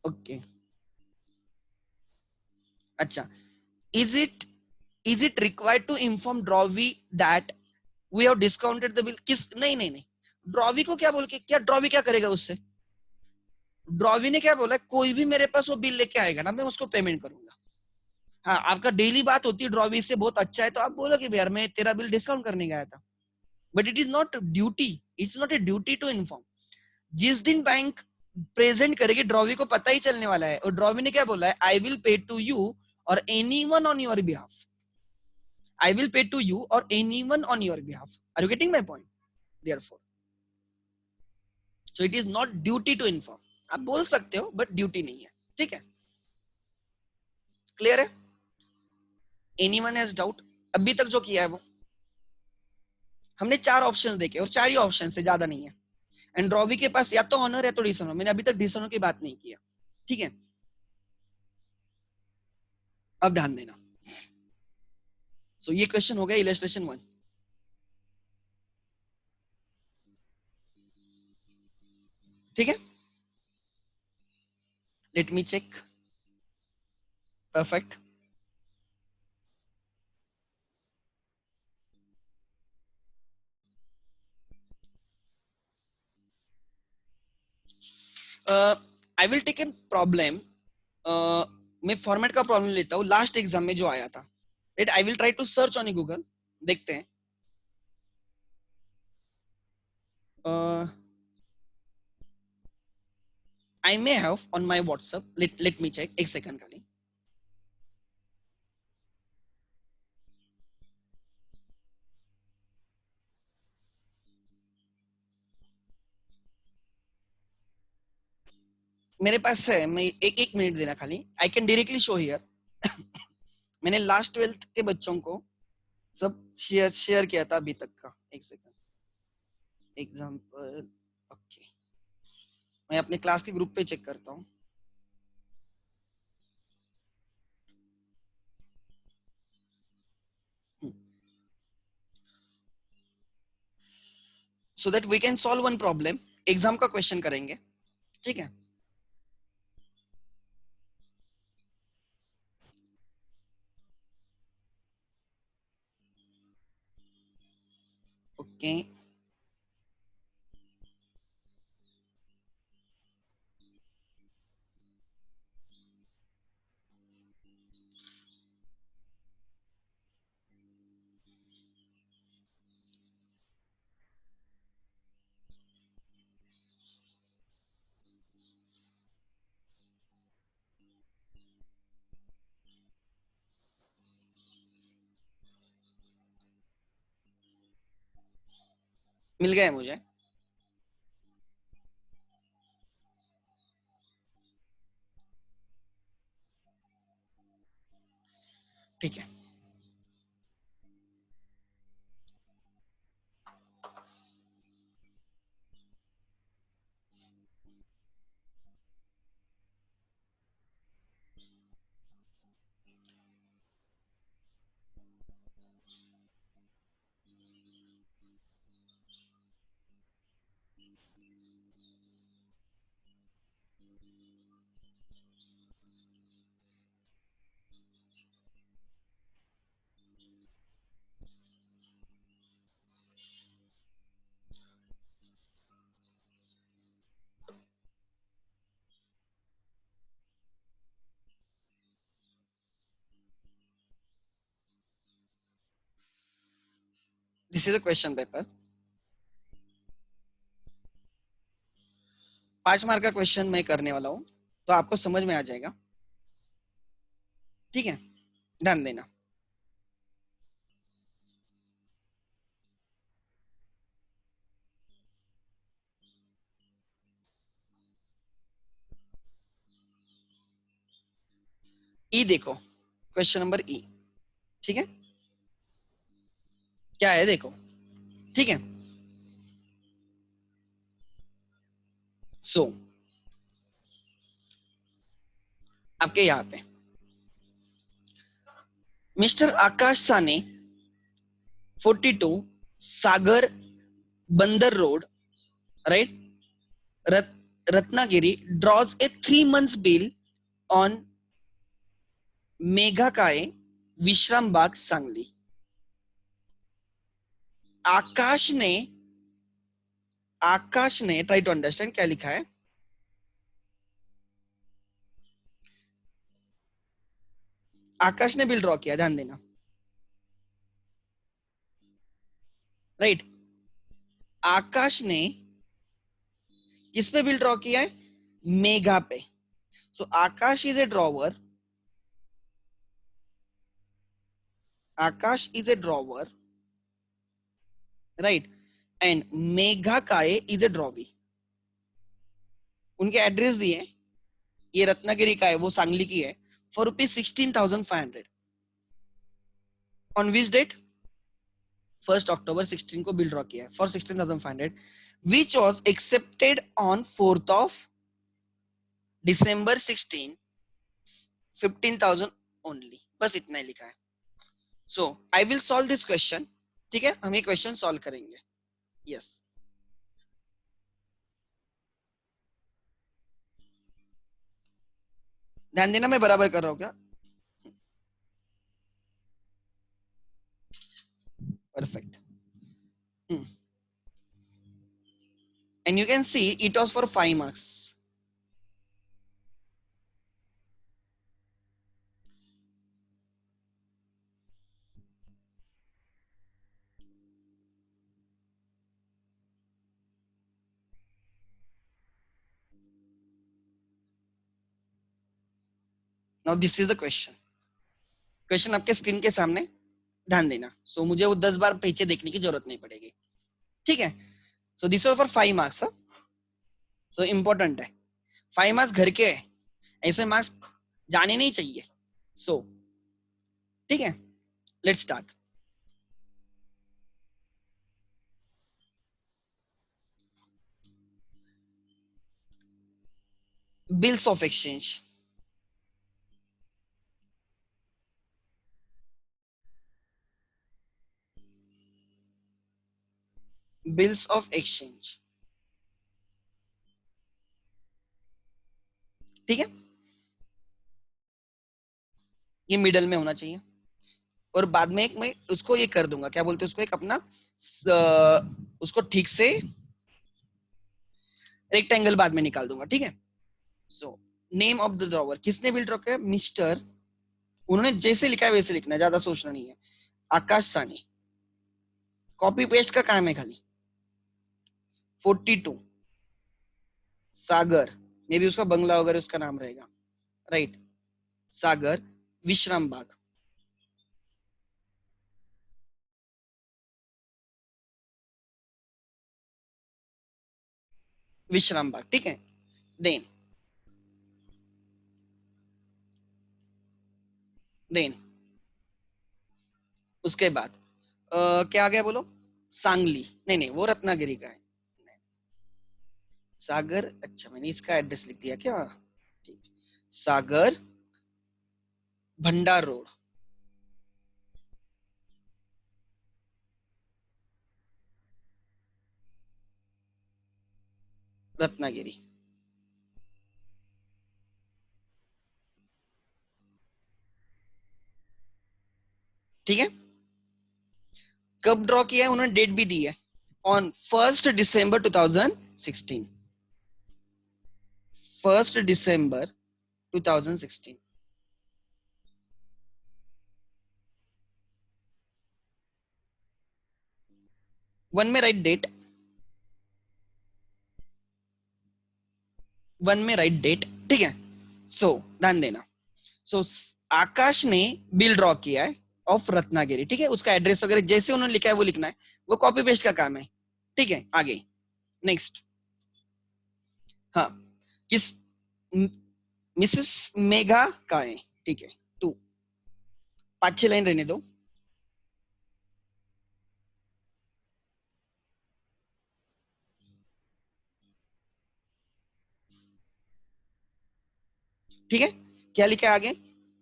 Okay, अच्छा, is it required to inform drawee that we have discounted the bill, किस, नहीं नहीं नहीं, ड्रॉवी को क्या बोल के, क्या ड्रॉवी क्या करेगा उससे, ड्रॉवी ने क्या बोला, कोई भी मेरे पास वो बिल लेके आएगा ना मैं उसको पेमेंट करूंगा। हाँ, आपका डेली बात होती है ड्रॉवी से बहुत अच्छा है तो आप बोलोगे यार मैं तेरा बिल डिस्काउंट करने गया था, but it is not duty, it's not a duty to inform. जिस दिन बैंक प्रेजेंट करेगी ड्रॉवी को पता ही चलने वाला है, और ड्रॉवी ने क्या बोला है, I will pay to you or anyone on your behalf, I will pay to you or anyone on your behalf, are you getting my point, therefore so it is not duty to inform, आप बोल सकते हो but duty नहीं है, ठीक है, clear है। Anyone has doubt, अभी तक जो किया है वो, हमने चार ऑप्शन देखे और चार ही ऑप्शन से ज्यादा नहीं है, एंड रॉवी के पास या तो ऑनर है तो डिसऑनर, मैंने अभी तक डिसऑनर की बात नहीं किया, ठीक है। अब ध्यान देना, सो ये क्वेश्चन हो गया इलस्ट्रेशन 1, ठीक है, let me check, perfect. I will take an problem, मैं फॉर्मेट का प्रॉब्लम लेता हूँ लास्ट एग्जाम में जो आया था, right, I will try to search on Google, देखते हैं, I may have on my WhatsApp, let me check, एक सेकंड खाली, मेरे पास है, मैं एक एक मिनट देना खाली, I can directly show here. मैंने लास्ट 12th के बच्चों को सब शेयर किया था अभी तक का, एक सेकंड, एग्जांपल, ओके, मैं अपने क्लास के ग्रुप पे चेक करता हूँ, so that we can solve one problem, exam का क्वेश्चन करेंगे, ठीक है। ओके, मिल गया है मुझे, ठीक है, this is a question paper. 5 mark का क्वेश्चन मैं करने वाला हूं, तो आपको समझ में आ जाएगा। ठीक है, ध्यान देना। ई देखो, क्वेश्चन नंबर ई। ठीक है, क्या है देखो। ठीक है, सो आपके यहाँ पे मिस्टर आकाश साने 42 सागर बंदर road, right, Rat Ratnagiri draws a 3 months bill on Meghakai विश्राम बाग सांगली। आकाश ने ट्राई टू अंडरस्टैंड क्या लिखा है। आकाश ने बिल ड्रॉ किया, ध्यान देना, राइट। आकाश ने किस पे बिल ड्रॉ किया है? मेघा पे। So Akash is a drawer, Akash is a drawer, right, and Megha काय इज ए ड्रॉवी। उनके एड्रेस दिए, ये रत्नागिरी का है, वो सांगली की है, फॉर ₹16,500। On which date? 1 अक्टूबर 16 को बिल ड्रॉ किया है for 16,500, which was accepted on 4 December 16, 15,000 only. बस इतना ही लिखा है। So I will solve this question. ठीक है, हम ये क्वेश्चन सॉल्व करेंगे। यस, ध्यान देना, मैं बराबर कर रहा हूँ क्या? Perfect. And you can see it was for 5 marks। Now this is the question. Question आपके स्क्रीन के सामने, ध्यान देना। सो मुझे वो 10 बार पीछे देखने की जरूरत नहीं पड़ेगी। ठीक है, so this was for 5 marks। So important है, 5 marks घर के है, ऐसे मार्क्स जाने नहीं चाहिए। सो ठीक है, let's start. Bills of exchange. Bills of exchange, ठीक है, ये मिडल में होना चाहिए। और बाद में एक मैं उसको ये कर दूंगा, क्या बोलते हैं उसको, एक अपना उसको ठीक से रेक्टेंगल बाद में निकाल दूंगा। ठीक है, so name of the drawer, किसने बिल ड्रॉ किया? मिस्टर, उन्होंने जैसे लिखा है वैसे लिखना है, ज्यादा सोचना नहीं है। आकाश सानी, कॉपी पेस्ट का काम है खाली। 42 सागर, मे भी उसका बंगला वगैरह उसका नाम रहेगा, राइट, सागर विश्राम बाग, विश्राम बाग, ठीक है। देन देन उसके बाद क्या आ गया बोलो, सांगली, नहीं नहीं वो रत्नागिरी का है। सागर, अच्छा मैंने इसका एड्रेस लिख दिया क्या, ठीक, सागर भंडार रोड, रत्नागिरी। ठीक है, कब ड्रॉ किया है उन्होंने, डेट भी दी है, ऑन 1 दिसंबर 2016, 1 दिसंबर 2016। वन में राइट डेट, वन में राइट डेट, ठीक है। सो ध्यान देना, सो आकाश ने बिल ड्रॉ किया है ऑफ रत्नागिरी, ठीक है, उसका एड्रेस वगैरह जैसे उन्होंने लिखा है वो लिखना है, वो कॉपी पेस्ट का काम है, ठीक है। आगे नेक्स्ट, हाँ, किस, मिसेस मेघा का है, ठीक है, टू, 5-6 लाइन रहने दो। ठीक है, क्या लिखा है आगे,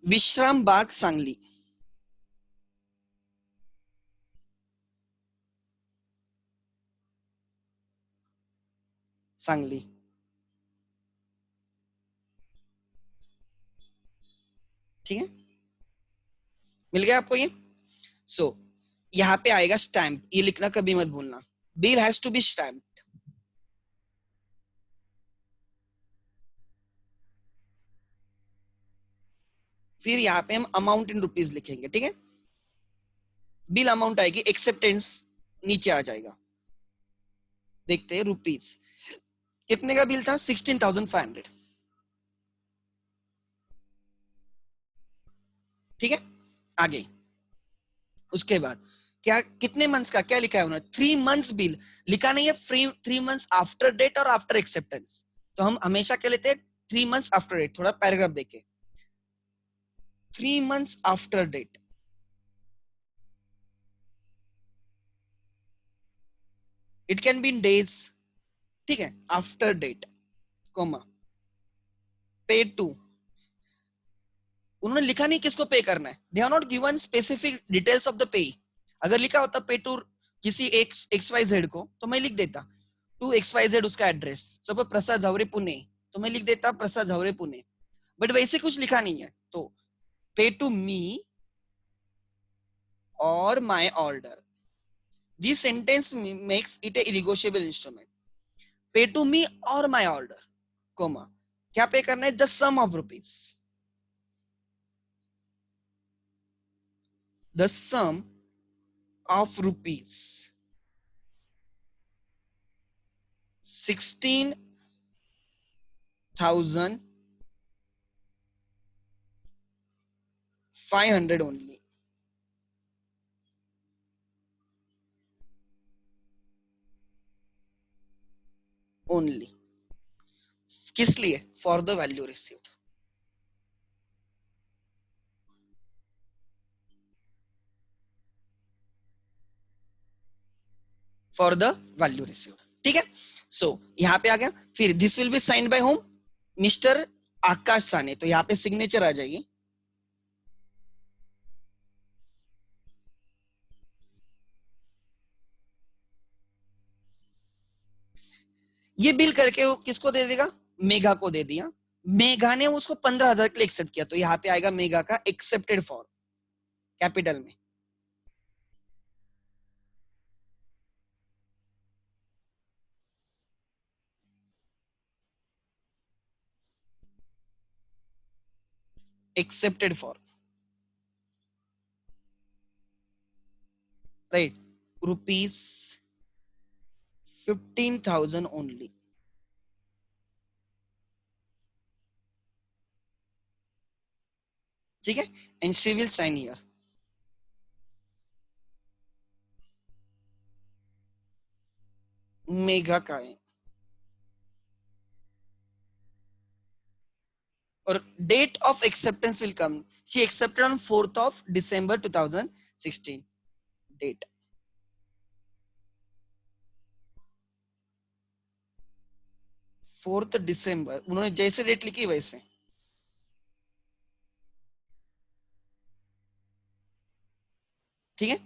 विश्राम बाग सांगली, सांगली, ठीक है, मिल गया आपको ये। सो यहाँ पे आएगा स्टैम्प, ये लिखना कभी मत भूलना, bill has to be stamp. फिर यहाँ पे हम अमाउंट इन रुपीज लिखेंगे, ठीक है, बिल अमाउंट आएगी, एक्सेप्टेंस नीचे आ जाएगा, देखते हैं रुपीज, कितने का बिल था, 16,500, ठीक है। आगे उसके बाद क्या, कितने मंथ्स का क्या लिखा है उन्होंने, 3 मंथ्स बिल, लिखा नहीं है 3 मंथ्स आफ्टर डेट और आफ्टर एक्सेप्टेंस, तो हम हमेशा क्या लेते हैं, 3 मंथ्स आफ्टर डेट, थोड़ा पैराग्राफ देखे, 3 months after date, it can be in days, ठीक है, after date, comma, pay to, उन्होंने लिखा नहीं किसको पे करना है, they are not given specific details of the pay, अगर लिखा होता पे टू किसी एक्स वाई जेड को तो मैं लिख देता टू एक्स वाई जेड, उसका एड्रेस सपोज प्रसाद झावरे पुणे, तो मैं लिख देता प्रसाद झावरे पुणे, बट वैसे कुछ लिखा नहीं है, तो पे to me or my order, this sentence makes it a negotiable instrument, pay to me or my order, comma, क्या पे करना है, the sum of rupees, the sum of rupees 16,500 only, only, किस लिए, for the value received, for the value received, ठीक है। So यहाँ पे आ गया, फिर this will be signed by home, mister Akash Sane, तो यहाँ पे सिग्नेचर आ जाएगी, ये बिल करके वो किसको दे देगा, मेघा को दे दिया, मेघा ने उसको 15,000 के लिए एक्सेप्ट किया, तो यहाँ पे आएगा मेघा का एक्सेप्टेड फॉर, कैपिटल में, एक्सेप्टेड फॉर, राइट, ₹15,000 ओनली, ठीक है, and she will sign here, Megha का है, और date of acceptance will come, she accepted on 4th of December 2016, date. Fourth December, उन्होंने जैसे डेट लिखी वैसे। ठीक है,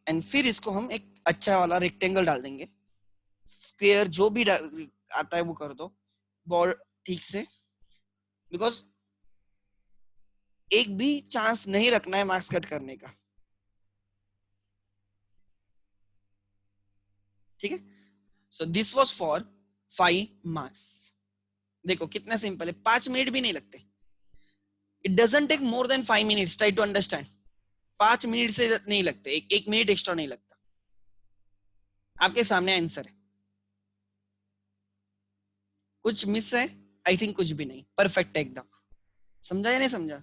एंड फिर इसको हम एक अच्छा वाला रेक्टेंगल डाल देंगे, स्क्वायर जो भी आता है वो कर दो बॉल ठीक से, बिकॉज एक भी चांस नहीं रखना है मार्क्स कट करने का। ठीक है, so this was for 5 marks. देखो कितना सिंपल है, 5 मिनट भी नहीं लगते। It doesn't take more than 5 minutes, try to understand. 5 minute से नहीं लगते, एक मिनट एक्स्ट्रा नहीं लगता। आपके सामने आंसर है, कुछ मिस है? आई थिंक कुछ भी नहीं, परफेक्ट है एकदम। समझा या नहीं समझा?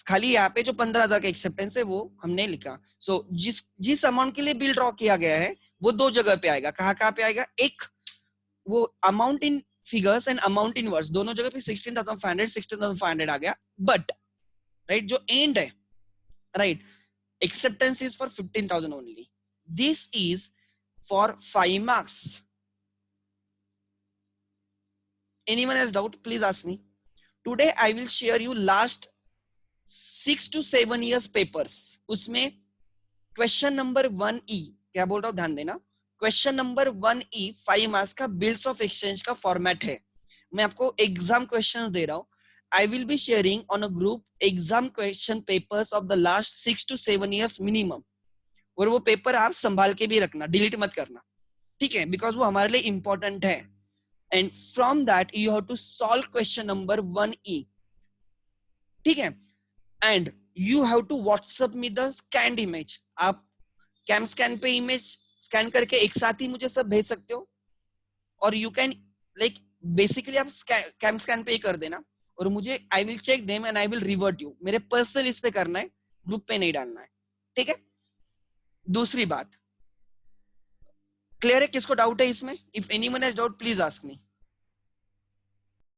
खाली यहाँ पे जो 15,000 का एक्सेप्टेंस है वो हमने लिखा। सो जिस जिस अमाउंट के लिए बिल ड्रॉ किया गया है वो दो जगह पे आएगा। कहाँ कहाँ पे आएगा? एक वो amount in figures and amount in words, दोनों जगह पे 16,500 आ गया। बट राइट, जो एंड है, right, acceptance is for 15,000 only. This is for 5 marks. Anyone has doubt? Please ask me. Today I will share you last 6 to 7 years papers. उसमें question number 1E, क्या बोल रहा हूँ ध्यान देना, क्वेश्चन नंबर 1E 5 मार्क्स का bills of exchange का format है। मैं आपको एग्जाम क्वेश्चंस दे रहा हूँ। I will be sharing on a group exam question papers of the last 6 to 7 years minimum. और वो पेपर आप संभाल के भी रखना, डिलीट मत करना, ठीक है, बिकॉज वो हमारे लिए इंपॉर्टेंट है। And from that you have to solve question number 1E। ठीक है, and you have to WhatsApp me the scanned image. आप कैम स्कैन पे इमेज स्कैन करके एक साथ ही मुझे सब भेज सकते हो, और यू कैन लाइक बेसिकली आप कैम स्कैन पे ही कर देना, और मुझे I will check them and I will revert you. मेरे पर्सनल इस पे करना है, ग्रुप पे नहीं डालना है। ठीक है, दूसरी बात क्लियर है? किसको डाउट है इसमें? If anyone has doubt please ask me.